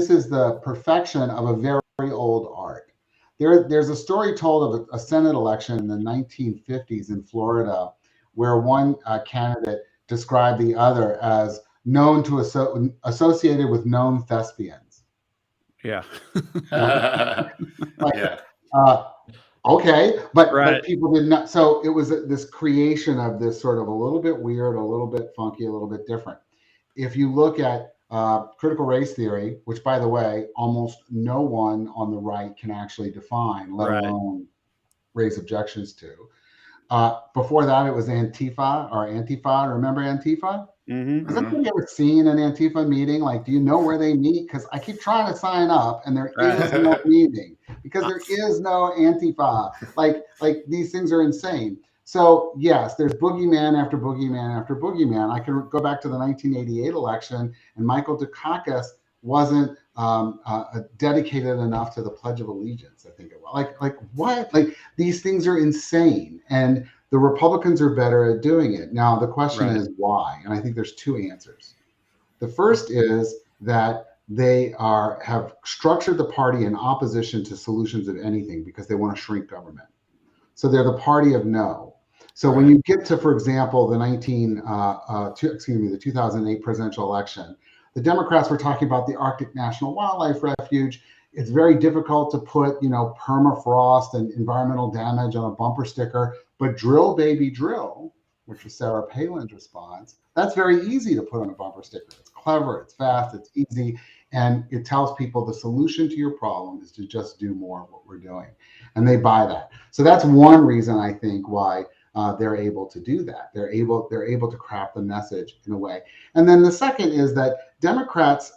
[SPEAKER 7] is the perfection of a very old art. There's a story told of a Senate election in the 1950s in Florida, where one candidate described the other as known to associated with known thespians.
[SPEAKER 1] Yeah.
[SPEAKER 7] Like,
[SPEAKER 2] Yeah.
[SPEAKER 7] okay, but
[SPEAKER 1] Right.
[SPEAKER 7] people did not. So it was this creation of this sort of a little bit weird, a little bit funky, a little bit different. If you look at critical race theory, which, by the way, almost no one on the right can actually define, let
[SPEAKER 1] Right.
[SPEAKER 7] alone raise objections to. Before that, it was Antifa or Antifa. Remember Antifa?
[SPEAKER 1] Mm-hmm.
[SPEAKER 7] Has anybody ever seen an Antifa meeting? Like, do you know where they meet? Because I keep trying to sign up and there is no meeting, because there is no Antifa. Like these things are insane. So yes, there's boogeyman after boogeyman after boogeyman. I can go back to the 1988 election, and Michael Dukakis wasn't dedicated enough to the Pledge of Allegiance. I think it was like what? Like, these things are insane, and the Republicans are better at doing it. Now, the question
[SPEAKER 1] Right.
[SPEAKER 7] is why? And I think there's two answers. The first is that they have structured the party in opposition to solutions of anything, because they want to shrink government. So they're the party of no. So when you get to, for example, the 2008 presidential election, the Democrats were talking about the Arctic National Wildlife Refuge. It's very difficult to put, permafrost and environmental damage on a bumper sticker, but drill, baby, drill, which was Sarah Palin's response, that's very easy to put on a bumper sticker. It's clever, it's fast, it's easy, and it tells people the solution to your problem is to just do more of what we're doing. And they buy that. So that's one reason, I think, why they're able to do that. They're able to craft the message in a way. And then the second is that Democrats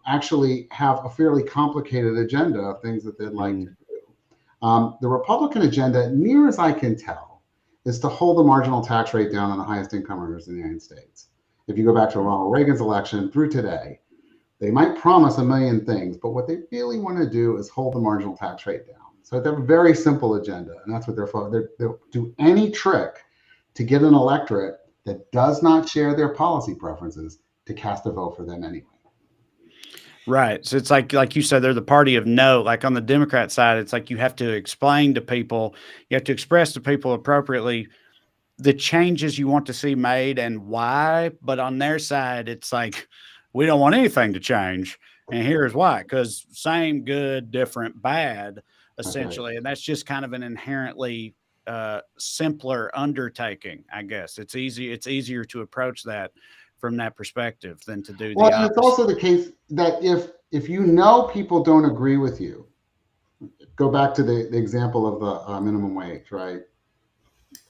[SPEAKER 7] actually have a fairly complicated agenda of things that they'd like to do. The Republican agenda, near as I can tell, is to hold the marginal tax rate down on the highest income earners in the United States. If you go back to Ronald Reagan's election through today, they might promise a million things, but what they really want to do is hold the marginal tax rate down. So they have a very simple agenda, and that's what they'll do any trick to get an electorate that does not share their policy preferences to cast a vote for them anyway.
[SPEAKER 1] Right. So it's like you said, they're the party of no. Like on the Democrat side, it's like you have to explain to people, you have to express to people appropriately the changes you want to see made and why. But on their side, it's like, we don't want anything to change. And here's why, because same, good, different, bad, essentially. Okay. And that's just kind of an inherently simpler undertaking, I guess. It's easier to approach that from that perspective than to do the opposite.
[SPEAKER 7] It's also the case that if you know people don't agree with you, go back to the example of the minimum wage, right?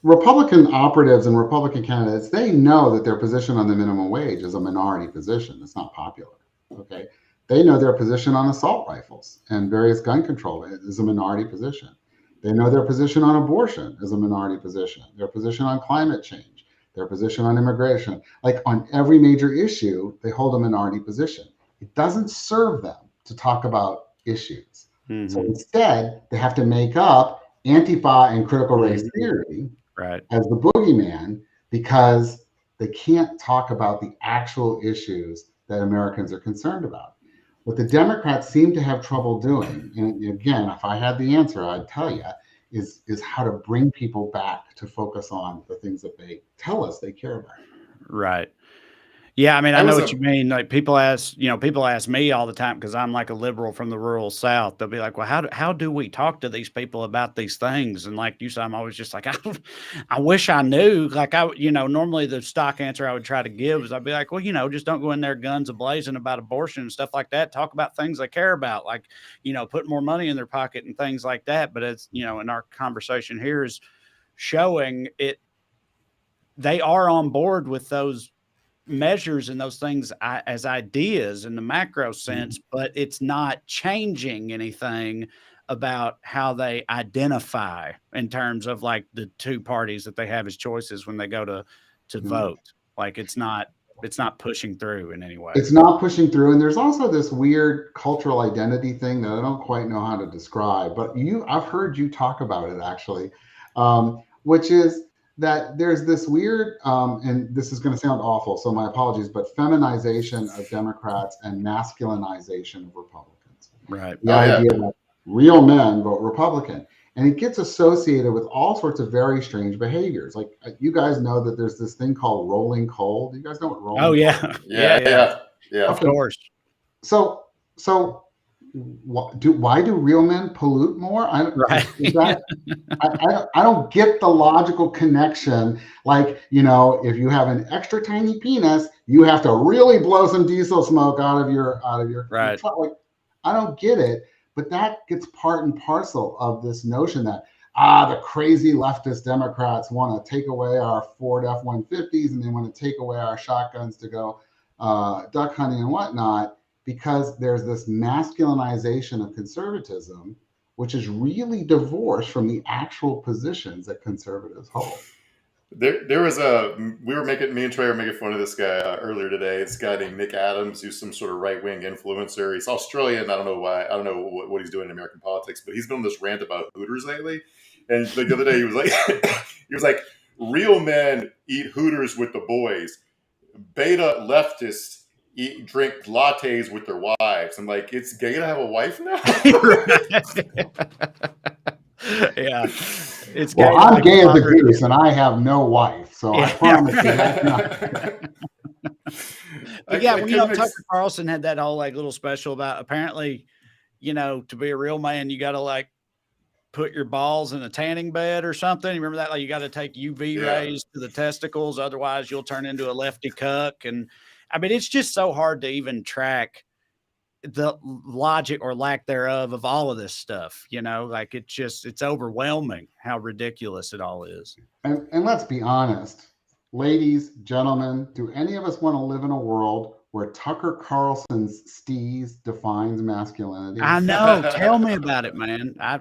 [SPEAKER 7] Republican operatives and Republican candidates, they know that their position on the minimum wage is a minority position. It's not popular, okay? They know their position on assault rifles and various gun control is a minority position. They know their position on abortion is a minority position, their position on climate change, their position on immigration. Like on every major issue, they hold a minority position. It doesn't serve them to talk about issues. Mm-hmm. So instead, they have to make up Antifa and critical race theory as the boogeyman, because they can't talk about the actual issues that Americans are concerned about. What the Democrats seem to have trouble doing, and again, if I had the answer, I'd tell you, is how to bring people back to focus on the things that they tell us they care about.
[SPEAKER 1] Right. Yeah, I mean, I know what you mean. Like people ask me all the time, because I'm like a liberal from the rural South. They'll be like, well, how do we talk to these people about these things? And like you said, I'm always just like, I wish I knew. Like normally the stock answer I would try to give is I'd be like, well, just don't go in there guns ablazing about abortion and stuff like that. Talk about things they care about, like, put more money in their pocket and things like that. But it's, in our conversation here is showing it. They are on board with those measures and those things as ideas in the macro sense, but it's not changing anything about how they identify in terms of like the two parties that they have as choices when they go to vote. Like it's not pushing through in any way.
[SPEAKER 7] It's not pushing through. And there's also this weird cultural identity thing that I don't quite know how to describe, but I've heard you talk about it actually, which is that there's this weird, and this is going to sound awful, so my apologies, but feminization of Democrats and masculinization of Republicans.
[SPEAKER 1] Right.
[SPEAKER 7] The idea that real men vote Republican. And it gets associated with all sorts of very strange behaviors. Like you guys know that there's this thing called rolling coal. Do you guys know what rolling?
[SPEAKER 1] Oh yeah,
[SPEAKER 7] coal is?
[SPEAKER 2] Yeah.
[SPEAKER 1] Of course.
[SPEAKER 7] So why do real men pollute more?
[SPEAKER 1] Right.
[SPEAKER 7] I don't get the logical connection. Like, if you have an extra tiny penis, you have to really blow some diesel smoke out of your
[SPEAKER 1] right.
[SPEAKER 7] truck. Like, I don't get it. But that gets part and parcel of this notion that the crazy leftist Democrats want to take away our Ford F-150s and they want to take away our shotguns to go duck hunting and whatnot, because there's this masculinization of conservatism, which is really divorced from the actual positions that conservatives hold.
[SPEAKER 2] There was me and Trey were making fun of this guy earlier today. This guy named Nick Adams, who's some sort of right-wing influencer. He's Australian. I don't know why. I don't know what he's doing in American politics, but he's been on this rant about Hooters lately. And like the other day, he was like, real men eat Hooters with the boys. Beta leftists drink lattes with their wives. I'm like, it's gay to have a wife now?
[SPEAKER 1] Yeah.
[SPEAKER 7] Well, I'm gay as a goose and I have no wife, so I promise you that's not.
[SPEAKER 1] But yeah, Tucker Carlson had that whole like little special about apparently, to be a real man, you got to like put your balls in a tanning bed or something. You remember that? Like you got to take UV rays to the testicles, otherwise you'll turn into a lefty cuck. And I mean, it's just so hard to even track the logic or lack thereof of all of this stuff, like it's overwhelming how ridiculous it all is.
[SPEAKER 7] And let's be honest, ladies, gentlemen, do any of us want to live in a world where Tucker Carlson's steez defines masculinity?
[SPEAKER 1] I know. Tell me about it, man. I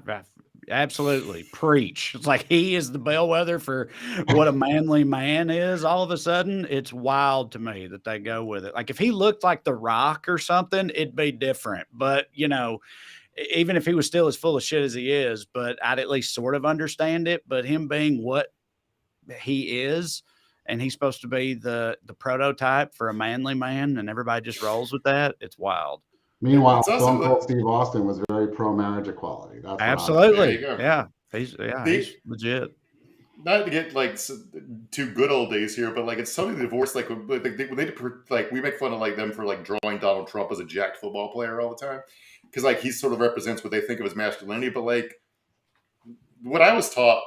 [SPEAKER 1] absolutely preach. It's like he is the bellwether for what a manly man is. All of a sudden, it's wild to me that they go with it. Like if he looked like The Rock or something, it'd be different. But even if he was still as full of shit as he is, but I'd at least sort of understand it. But him being what he is, and he's supposed to be the prototype for a manly man, and everybody just rolls with that. It's wild.
[SPEAKER 7] Meanwhile, Stone Cold Steve Austin was very pro-marriage equality. That's
[SPEAKER 1] absolutely. Yeah. He's legit.
[SPEAKER 2] Not to get like too good old days here, but like it's totally divorced. Like when we make fun of like them for like drawing Donald Trump as a jacked football player all the time, because like he sort of represents what they think of as masculinity. But like what I was taught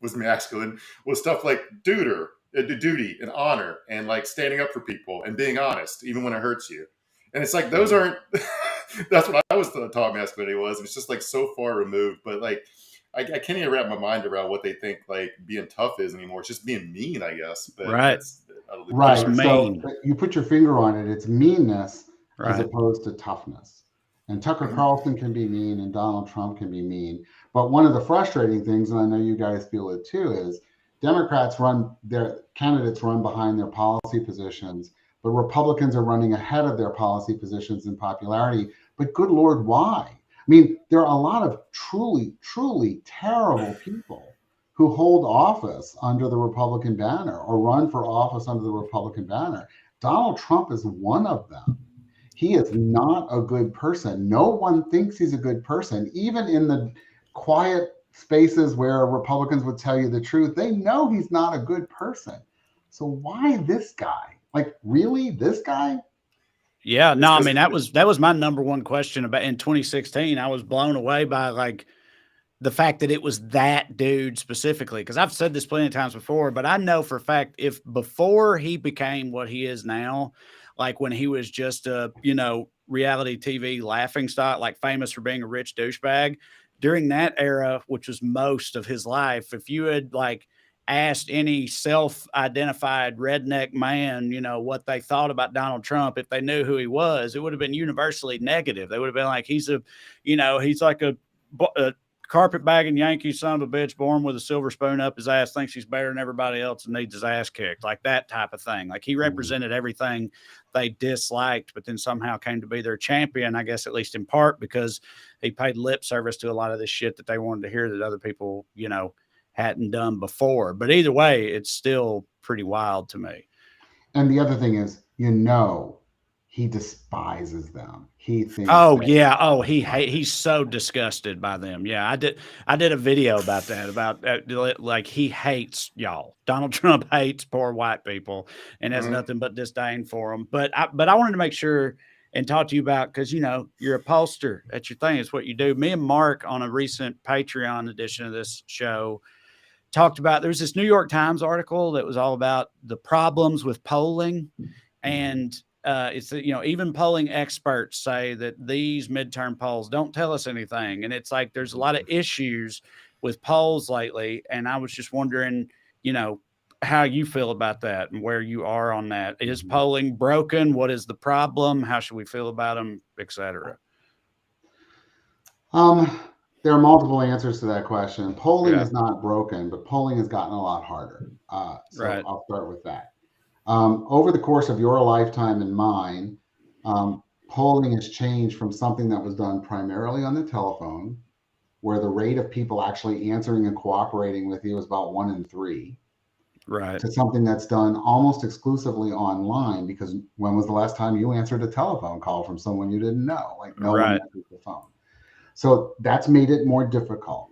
[SPEAKER 2] was masculine was stuff like duty and honor and like standing up for people and being honest even when it hurts you. And it's like those aren't. That's what I was taught masculinity was. It's just like so far removed. But like I can't even wrap my mind around what they think like being tough is anymore. It's just being mean, I guess. But
[SPEAKER 1] right.
[SPEAKER 7] Right. So you put your finger on it. It's meanness as opposed to toughness. And Tucker Carlson can be mean and Donald Trump can be mean. But one of the frustrating things, and I know you guys feel it too, is candidates run behind their policy positions, but Republicans are running ahead of their policy positions in popularity. But good Lord, why? I mean, there are a lot of truly, truly terrible people who hold office under the Republican banner or run for office under the Republican banner. Donald Trump is one of them. He is not a good person. No one thinks he's a good person. Even in the quiet spaces where Republicans would tell you the truth, they know he's not a good person. So why this guy? Like, really, this guy?
[SPEAKER 1] Yeah, no, I mean, that was my number one question about in 2016. I was blown away by like the fact that it was that dude specifically, because I've said this plenty of times before, but I know for a fact if before he became what he is now, like when he was just a, reality TV laughingstock, like famous for being a rich douchebag, during that era, which was most of his life, if you had like asked any self-identified redneck man, what they thought about Donald Trump, if they knew who he was, it would have been universally negative. They would have been like, he's like a carpetbagging Yankee son of a bitch born with a silver spoon up his ass thinks he's better than everybody else and needs his ass kicked, like that type of thing. Like he represented everything they disliked, but then somehow came to be their champion, I guess, at least in part because he paid lip service to a lot of this shit that they wanted to hear that other people, you know, hadn't done before. But either way, it's still pretty wild to me.
[SPEAKER 7] And the other thing is, you know, he despises them. He thinks.
[SPEAKER 1] Oh yeah. Oh, he's so disgusted by them. Yeah, I did a video about that. About like he hates y'all. Donald Trump hates poor white people and has nothing but disdain for them. But I wanted to make sure and talk to you about, because you know you're a pollster. That's your thing. It's what you do. Me and Mark on a recent Patreon edition of this show talked about. There's this New York Times article that was all about the problems with polling, and it's, you know, even polling experts say that these midterm polls don't tell us anything. And it's like there's a lot of issues with polls lately. And I was just wondering, you know, how you feel about that and where you are on that. Is polling broken? What is the problem? How should we feel about them, et cetera?
[SPEAKER 7] There are multiple answers to that question. Polling is not broken, but polling has gotten a lot harder. So I'll start with that. Over the course of your lifetime and mine, polling has changed from something that was done primarily on the telephone, where the rate of people actually answering and cooperating with you was about 1 in 3, to something that's done almost exclusively online. Because when was the last time you answered a telephone call from someone you didn't know? Like no one answers the phone. So that's made it more difficult.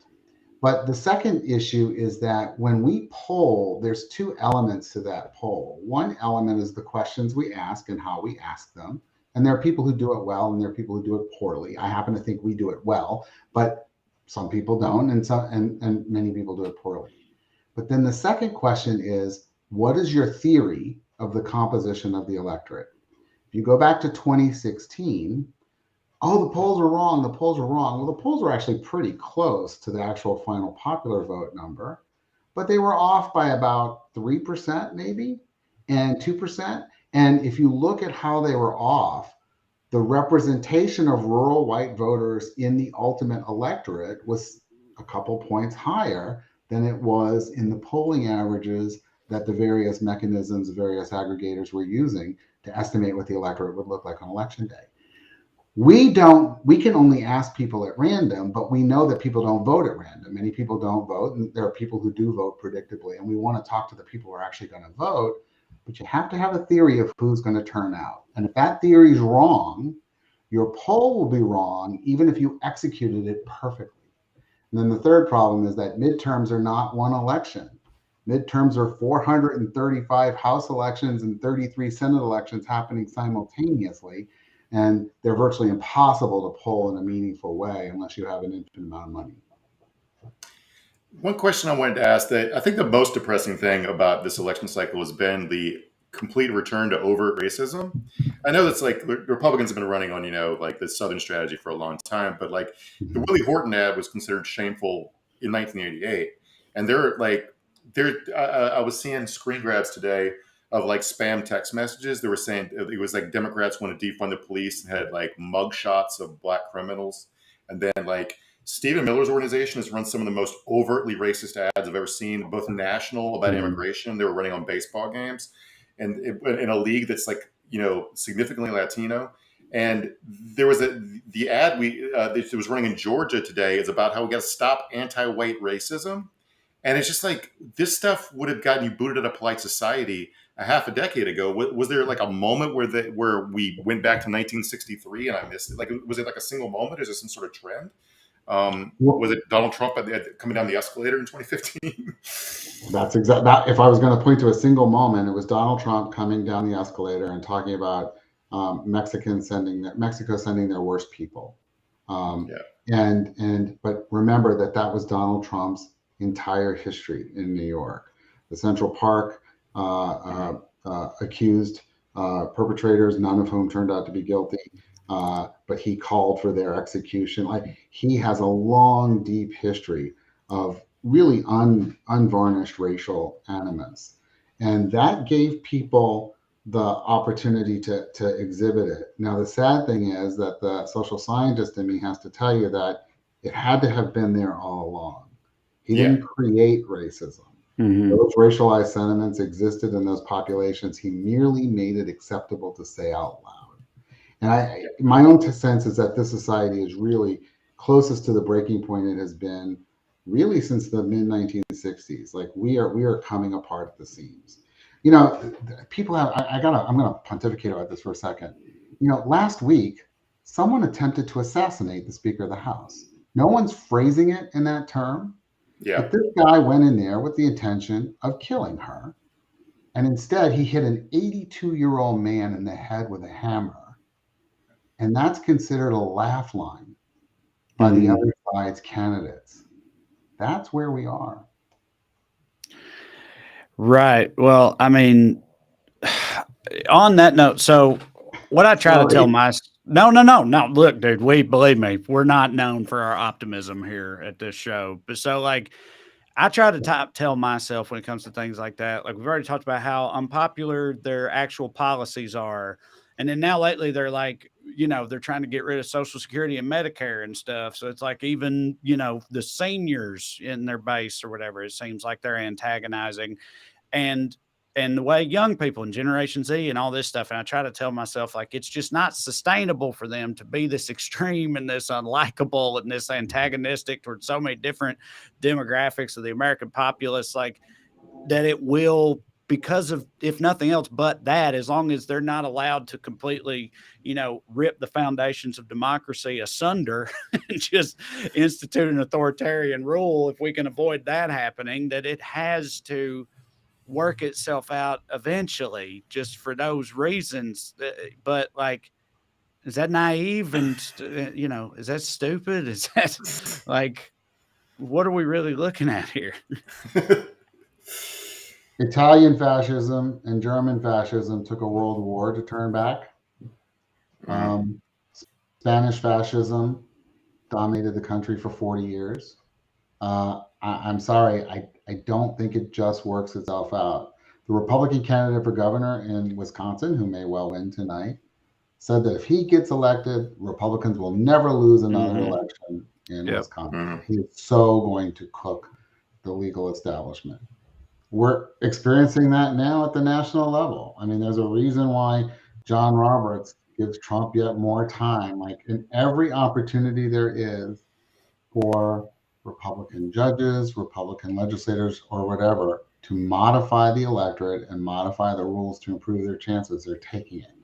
[SPEAKER 7] But the second issue is that when we poll, there's 2 elements to that poll. One element is the questions we ask and how we ask them. And there are people who do it well and there are people who do it poorly. I happen to think we do it well, but some people don't, and many people do it poorly. But then the second question is, what is your theory of the composition of the electorate? If you go back to 2016, oh, the polls are wrong. The polls are wrong. Well, the polls were actually pretty close to the actual final popular vote number, but they were off by about 3% maybe and 2%. And if you look at how they were off, the representation of rural white voters in the ultimate electorate was a couple points higher than it was in the polling averages that the various mechanisms, various aggregators were using to estimate what the electorate would look like on election day. We can only ask people at random, but we know that people don't vote at random. Many people don't vote, and there are people who do vote predictably, and we want to talk to the people who are actually going to vote, but you have to have a theory of who's going to turn out. And if that theory is wrong, your poll will be wrong, even if you executed it perfectly. And then the third problem is that midterms are not one election. Midterms are 435 House elections and 33 Senate elections happening simultaneously. And they're virtually impossible to poll in a meaningful way unless you have an infinite amount of money.
[SPEAKER 2] One question I wanted to ask, that I think the most depressing thing about this election cycle has been the complete return to overt racism. I know that's like the Republicans have been running on, you know, like the Southern strategy for a long time, but like the Willie Horton ad was considered shameful in 1988. And I was seeing screen grabs today of like spam text messages. They were saying it was like Democrats want to defund the police and had like mug shots of black criminals. And then like Stephen Miller's organization has run some of the most overtly racist ads I've ever seen, both national about immigration. They were running on baseball games and in a league that's like, you know, significantly Latino. And there was the ad that was running in Georgia today is about how we got to stop anti-white racism. And it's just like, this stuff would have gotten you booted out of polite society a half a decade ago. Was there like a moment where we went back to 1963 and I missed it? Like, was it like a single moment? Is there some sort of trend? Was it Donald Trump coming down the escalator in 2015?
[SPEAKER 7] That's exactly that. If I was going to point to a single moment, it was Donald Trump coming down the escalator and talking about Mexico sending their worst people. But remember that was Donald Trump's entire history in New York. The Central Park accused perpetrators, none of whom turned out to be guilty, but he called for their execution. Like, he has a long, deep history of really unvarnished racial animus, and that gave people the opportunity to exhibit it. Now, the sad thing is that the social scientist in me has to tell you that It had to have been there all along. He
[SPEAKER 2] Yeah.
[SPEAKER 7] didn't create racism. Those racialized sentiments existed in those populations. He merely made it acceptable to say out loud. And my own sense is that this society is really closest to the breaking point it has been really since the mid 1960s. Like we are coming apart at the seams. You know, people have. I'm gonna pontificate about this for a second. You know, last week someone attempted to assassinate the Speaker of the House. No one's phrasing it in that term,
[SPEAKER 2] Yeah.
[SPEAKER 7] but this guy went in there with the intention of killing her, and instead he hit an 82-year-old man in the head with a hammer, and that's considered a laugh line by the other side's candidates. That's where we are.
[SPEAKER 1] Right. Well, I mean, on that note, so what I try to tell no. Look, dude, believe me, we're not known for our optimism here at this show. But so like I try to tell myself when it comes to things like that, like we've already talked about how unpopular their actual policies are. And then now lately they're like, you know, they're trying to get rid of Social Security and Medicare and stuff. So it's like even, you know, the seniors in their base or whatever, it seems like they're antagonizing. And the way young people and Generation Z and all this stuff. And I try to tell myself, like, it's just not sustainable for them to be this extreme and this unlikable and this antagonistic towards so many different demographics of the American populace, like that it will, because of, if nothing else but that, as long as they're not allowed to completely, you know, rip the foundations of democracy asunder and just institute an authoritarian rule, if we can avoid that happening, that it has to work itself out eventually, just for those reasons. But like, is that naive? And you know, is that stupid? Is that like, what are we really looking at here?
[SPEAKER 7] Italian fascism and German fascism took a world war to turn back. Spanish fascism dominated the country for 40 years. I'm sorry, I don't think it just works itself out. The Republican candidate for governor in Wisconsin, who may well win tonight, said that if he gets elected, Republicans will never lose another election in Wisconsin. He is so going to cook the legal establishment. We're experiencing that now at the national level. I mean, there's a reason why John Roberts gives Trump yet more time. Like in every opportunity there is for Republican judges, Republican legislators, or whatever to modify the electorate and modify the rules to improve their chances, they're taking it.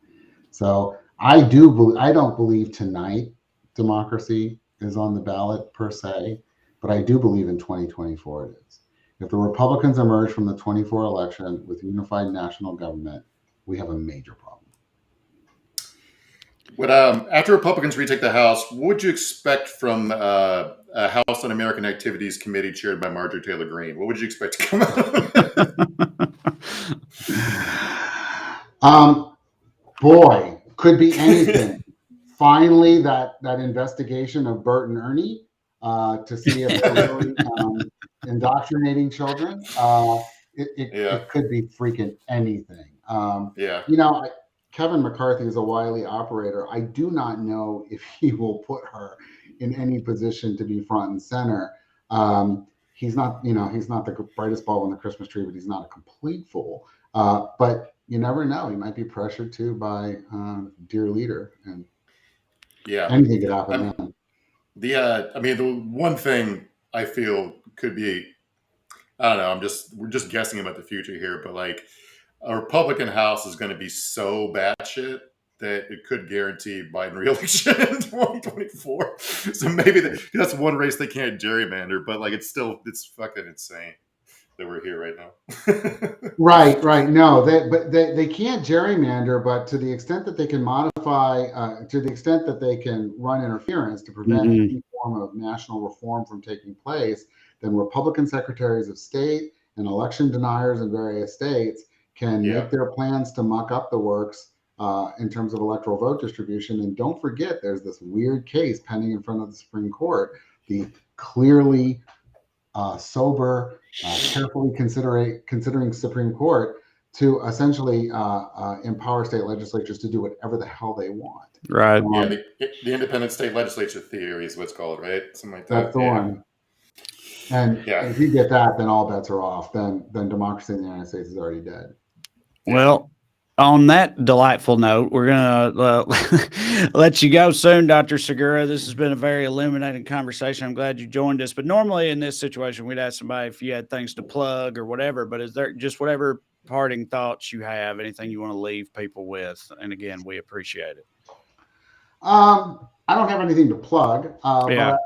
[SPEAKER 7] So I don't believe tonight democracy is on the ballot per se, but I do believe in 2024 it is. If the Republicans emerge from the 24 election with unified national government, we have a major problem.
[SPEAKER 2] But after Republicans retake the House, what would you expect from a House Un-American Activities Committee chaired by Marjorie Taylor Greene? What would you expect to come
[SPEAKER 7] out? Boy, could be anything. Finally, that investigation of Bert and Ernie to see if they're really indoctrinating children. It could be freaking anything. You know, Kevin McCarthy is a wily operator. I do not know if he will put her in any position to be front and center. He's not, you know, he's not the brightest bulb on the Christmas tree, but he's not a complete fool. But you never know. He might be pressured too by dear leader, and anything could happen.
[SPEAKER 2] I mean, the one thing I feel could be, I don't know, we're just guessing about the future here, but like a Republican House is going to be so batshit that it could guarantee Biden re-election in 2024. So maybe that's one race they can't gerrymander, but like it's fucking insane that we're here right now.
[SPEAKER 7] Right. No, they can't gerrymander, but to the extent that they can modify, to the extent that they can run interference to prevent any form of national reform from taking place, then Republican secretaries of state and election deniers in various states can make their plans to muck up the works in terms of electoral vote distribution. And don't forget, there's this weird case pending in front of the Supreme Court, the clearly sober, carefully considering Supreme Court to essentially empower state legislatures to do whatever the hell they want.
[SPEAKER 1] Right.
[SPEAKER 2] Yeah, the independent state legislature theory is what's called, right? Something like that.
[SPEAKER 7] That's the one. And if you get that, then all bets are off. Then democracy in the United States is already dead.
[SPEAKER 1] Well, on that delightful note, we're going to let you go soon, Dr. Segura. This has been a very illuminating conversation. I'm glad you joined us. But normally in this situation, we'd ask somebody if you had things to plug or whatever. But is there just whatever parting thoughts you have, anything you want to leave people with? And again, we appreciate it.
[SPEAKER 7] I don't have anything to plug,
[SPEAKER 1] Yeah.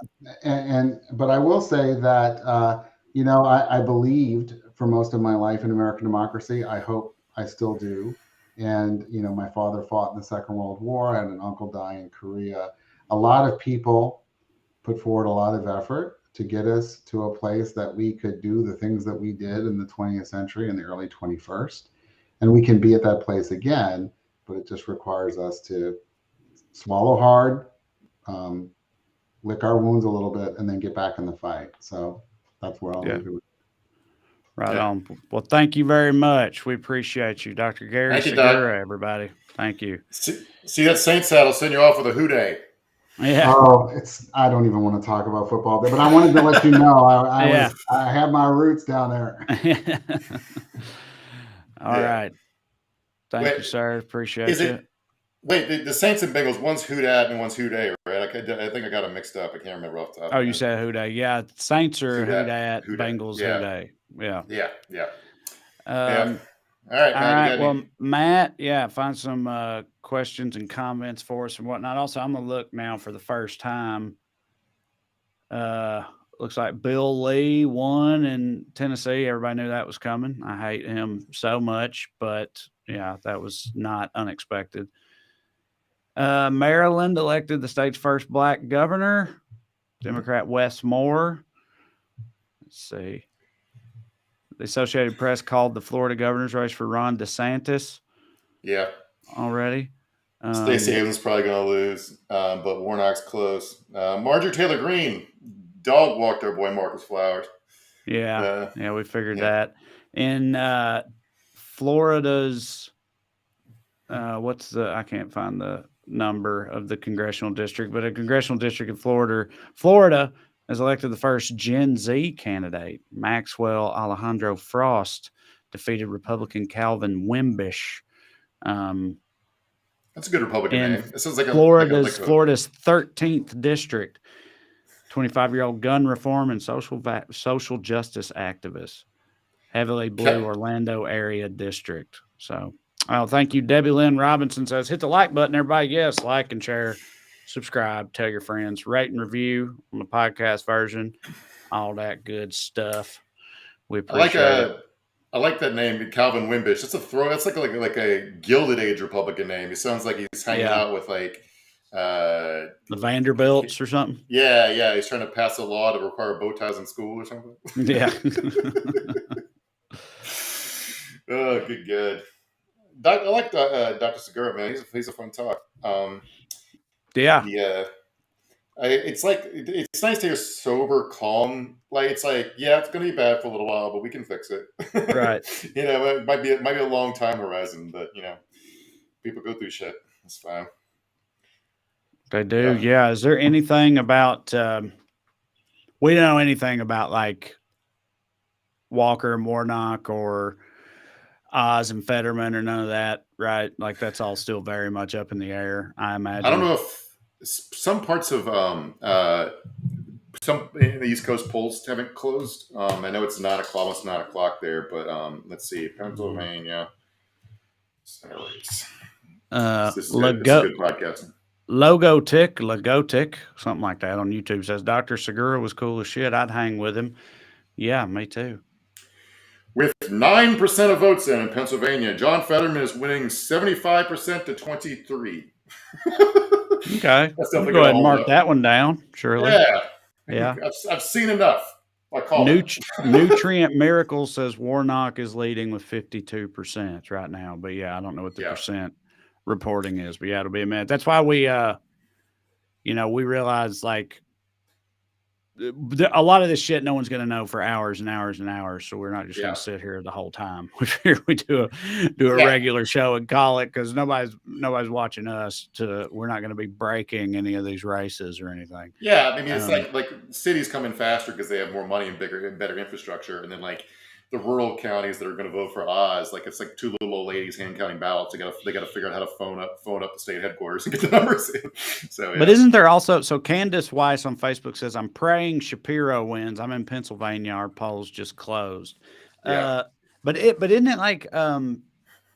[SPEAKER 7] but I will say that I believed for most of my life in American democracy. I hope I still do. And my father fought in the Second World War. I had an uncle die in Korea. A lot of people put forward a lot of effort to get us to a place that we could do the things that we did in the 20th century and the early 21st. And we can be at that place again, but it just requires us to swallow hard, lick our wounds a little bit, and then get back in the fight. So that's where I'll leave it.
[SPEAKER 1] Right on. Well, thank you very much. We appreciate you, Dr. Gary Segura, everybody. Thank you.
[SPEAKER 2] See that Saints hat? I'll send you off with a hooday.
[SPEAKER 1] Yeah.
[SPEAKER 7] Oh, I don't even want to talk about football, but I wanted to let you know I have my roots down there.
[SPEAKER 1] All right. Thank you, sir. Appreciate it.
[SPEAKER 2] Wait, the Saints and Bengals, one's Houdat and one's Houday, right? I think I got them mixed up. I can't remember off the top.
[SPEAKER 1] Oh, you said Houday. Yeah, Saints are Houdat, Bengals Houday.
[SPEAKER 2] Yeah.
[SPEAKER 1] All right. Well, Matt, find some questions and comments for us and whatnot. Also, I'm going to look now for the first time. Looks like Bill Lee won in Tennessee. Everybody knew that was coming. I hate him so much, but yeah, that was not unexpected. Maryland elected the state's first black governor, Democrat Wes Moore. Let's see. The Associated Press called the Florida governor's race for Ron DeSantis.
[SPEAKER 2] Yeah.
[SPEAKER 1] Already.
[SPEAKER 2] Stacey Abrams probably going to lose, but Warnock's close. Marjorie Taylor Greene dog walked our boy Marcus Flowers.
[SPEAKER 1] Yeah, we figured that. In Florida's, I can't find the number of the congressional district, but a congressional district in Florida has elected the first Gen Z candidate. Maxwell Alejandro Frost defeated Republican Calvin Wimbish.
[SPEAKER 2] That's a good Republican name. It sounds like
[SPEAKER 1] Florida's 13th district. 25-year-old gun reform and social justice activist. Heavily blue Orlando area district. So, thank you. Debbie Lynn Robinson says, hit the like button, everybody. Yes, like and share, subscribe, tell your friends, rate and review on the podcast version, all that good stuff. We appreciate it.
[SPEAKER 2] I like that name, Calvin Wimbish. That's a throw. That's like a Gilded Age Republican name. He sounds like he's hanging out with
[SPEAKER 1] the Vanderbilts or something.
[SPEAKER 2] Yeah. He's trying to pass a law to require bow ties in school or something.
[SPEAKER 1] Yeah.
[SPEAKER 2] Oh, good. I like Dr. Segura, man. He's a fun talk.
[SPEAKER 1] Yeah.
[SPEAKER 2] It's nice to hear sober, calm. Like it's it's going to be bad for a little while, but we can fix it.
[SPEAKER 1] Right.
[SPEAKER 2] It might be a long time horizon, but people go through shit. It's fine.
[SPEAKER 1] They do. Yeah. Is there anything about? We don't know anything about like Walker and Warnock or Oz and Fetterman or none of that, right? Like that's all still very much up in the air, I imagine.
[SPEAKER 2] I don't know if some parts of some in the East Coast polls haven't closed. I know it's 9 o'clock, almost 9 o'clock there, but let's see, Pennsylvania. This is good podcasting.
[SPEAKER 1] Logotic, something like that on YouTube says Dr. Segura was cool as shit. I'd hang with him. Yeah, me too.
[SPEAKER 2] With 9% of votes in Pennsylvania, John Fetterman is winning 75% to 23%.
[SPEAKER 1] Okay. Go ahead and mark that one down, surely. Yeah.
[SPEAKER 2] I've seen enough. I call it.
[SPEAKER 1] Nutrient Miracle says Warnock is leading with 52% right now. But I don't know what the percent reporting is. But it'll be a minute. That's why we realized like a lot of this shit no one's going to know for hours and hours and hours, so we're not just going to sit here the whole time. We do a regular show and call it, because nobody's watching us. We're not going to be breaking any of these races or anything.
[SPEAKER 2] Yeah, I mean, it's like cities come in faster because they have more money and bigger and better infrastructure, and then like the rural counties that are going to vote for Oz, like it's like two little old ladies hand counting ballots. They got to figure out how to phone up the state headquarters and get the numbers in. So, yeah.
[SPEAKER 1] But isn't there also, so Candace Weiss on Facebook says, I'm praying Shapiro wins. I'm in Pennsylvania. Our polls just closed.
[SPEAKER 2] Yeah.
[SPEAKER 1] But isn't it like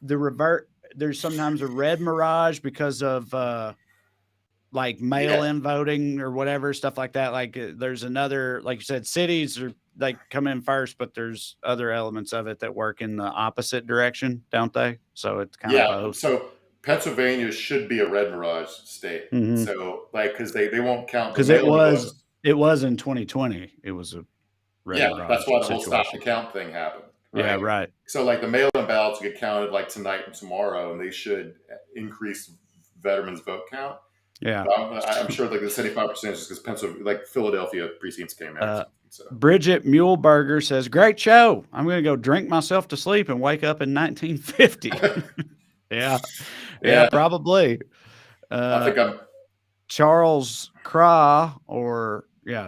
[SPEAKER 1] there's sometimes a red mirage because of like mail-in voting or whatever, stuff like that. Like there's another, like you said, cities are like come in first, but there's other elements of it that work in the opposite direction, don't they? So it's kind of both.
[SPEAKER 2] So Pennsylvania should be a red mirage state.
[SPEAKER 1] Mhm.
[SPEAKER 2] So like, because they won't count
[SPEAKER 1] because it was in 2020. It was a red mirage.
[SPEAKER 2] That's why the whole
[SPEAKER 1] situation.
[SPEAKER 2] stop the count thing happened. Right?
[SPEAKER 1] Yeah, right.
[SPEAKER 2] So like the mail-in ballots get counted like tonight and tomorrow, and they should increase veterans' vote count.
[SPEAKER 1] Yeah,
[SPEAKER 2] I'm sure like the 75% is just because Pennsylvania, like Philadelphia precincts came out. So.
[SPEAKER 1] Bridget Muleberger says, "Great show. I'm going to go drink myself to sleep and wake up in 1950." yeah, probably.
[SPEAKER 2] I think I'm
[SPEAKER 1] Charles Craw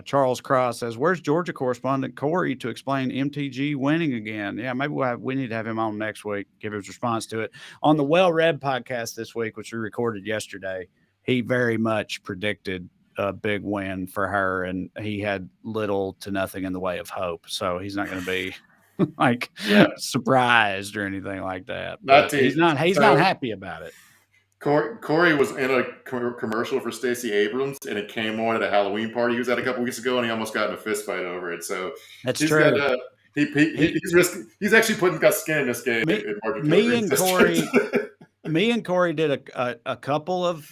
[SPEAKER 1] Charles Craw says, "Where's Georgia correspondent Corey to explain MTG winning again?" Yeah, maybe we need to have him on next week, give his response to it on the Well Read podcast this week, which we recorded yesterday. He very much predicted a big win for her, and he had little to nothing in the way of hope. So he's not going to be like surprised or anything like that. He's not happy about it.
[SPEAKER 2] Corey was in a commercial for Stacey Abrams, and it came on at a Halloween party he was at a couple weeks ago, and he almost got in a fist fight over it. So
[SPEAKER 1] that's true.
[SPEAKER 2] He's actually got skin in this game.
[SPEAKER 1] Me and Corey did a couple of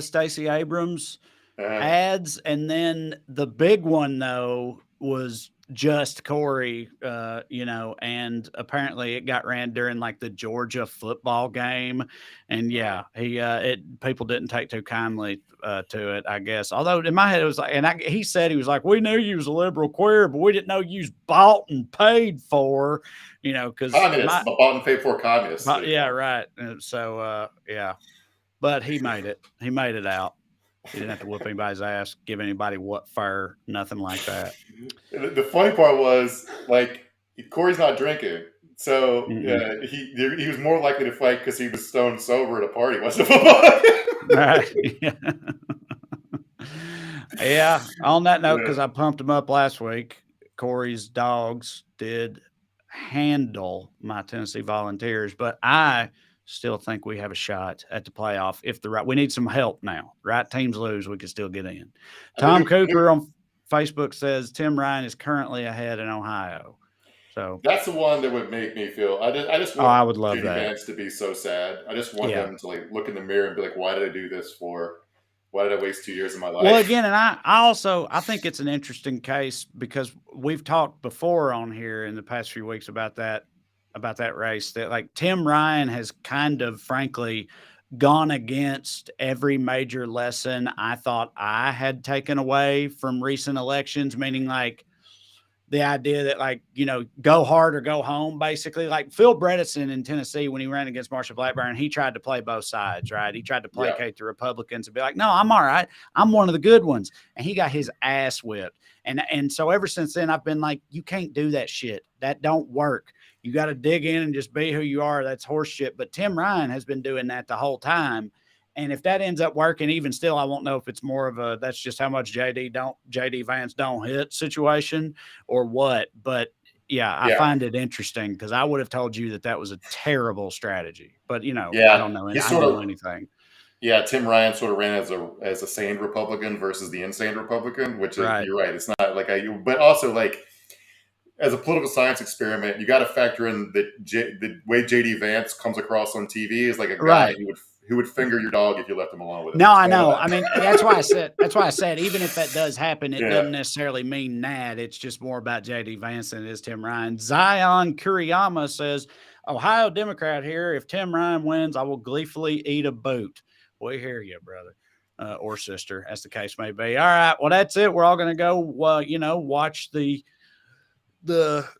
[SPEAKER 1] Stacey Abrams ads, and then the big one though was just Corey, and apparently it got ran during like the Georgia football game, and people didn't take too kindly to it, I guess. Although in my head it was like, he said, he was like, we knew you was a liberal queer, but we didn't know you was bought and paid for, because
[SPEAKER 2] bought and paid for communists.
[SPEAKER 1] Yeah, right. So but he made it out. He didn't have to whoop anybody's ass, give anybody what fur, nothing like that.
[SPEAKER 2] The funny part was, like, Corey's not drinking, so he was more likely to fight because he was stone sober at a party. Wasn't
[SPEAKER 1] Right. Yeah. On that note, because I pumped him up last week, Corey's dogs did handle my Tennessee Volunteers, but I still think we have a shot at the playoff we need some help now. Right teams lose, we can still get in. Tom Cooper on Facebook says Tim Ryan is currently ahead in Ohio. So
[SPEAKER 2] that's the one that would make me feel. I just want
[SPEAKER 1] I would love that.
[SPEAKER 2] fans to be so sad. I just want them to like look in the mirror and be like, "Why did I do this for? Why did I waste 2 years of my life?"
[SPEAKER 1] Well, again, and I think it's an interesting case because we've talked before on here in the past few weeks about that race, that like Tim Ryan has kind of frankly gone against every major lesson I thought I had taken away from recent elections, meaning like the idea that like, go hard or go home, basically. Like Phil Bredesen in Tennessee, when he ran against Marsha Blackburn, he tried to play both sides, right? He tried to placate the Republicans and be like, no, I'm all right. I'm one of the good ones. And he got his ass whipped. And so ever since then, I've been like, you can't do that shit. That don't work. You got to dig in and just be who you are. That's horse shit. But Tim Ryan has been doing that the whole time. And if that ends up working, even still, I won't know if it's more of a, that's just how much JD Vance don't hit situation or what. But I find it interesting because I would have told you that was a terrible strategy. But, I don't know. I don't know anything.
[SPEAKER 2] Yeah, Tim Ryan sort of ran as a sane Republican versus the insane Republican, which you're right. It's not like but also like, as a political science experiment, you got to factor in that the way JD Vance comes across on TV is like a guy who would finger your dog if you left him alone with it.
[SPEAKER 1] No, I know. I mean, that's why I said even if that does happen, it doesn't necessarily mean that. It's just more about JD Vance than it is Tim Ryan. Zion Kuriyama says, Ohio Democrat here. If Tim Ryan wins, I will gleefully eat a boot. We hear you, brother. or sister, as the case may be. All right. Well, that's it. We're all going to go, watch the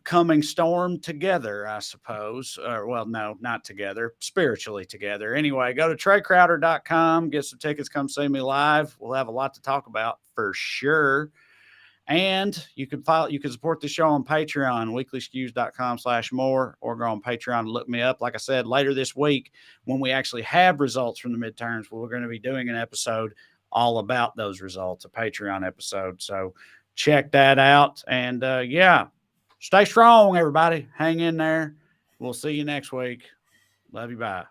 [SPEAKER 1] coming storm together, I suppose. Well, no, not together, spiritually together. Anyway, go to TreyCrowder.com, get some tickets, come see me live. We'll have a lot to talk about for sure. And you can support the show on Patreon, weeklyskews.com/more, or go on Patreon and look me up. Like I said, later this week, when we actually have results from the midterms, we're going to be doing an episode all about those results, a Patreon episode. So check that out. And stay strong, everybody. Hang in there. We'll see you next week. Love you. Bye.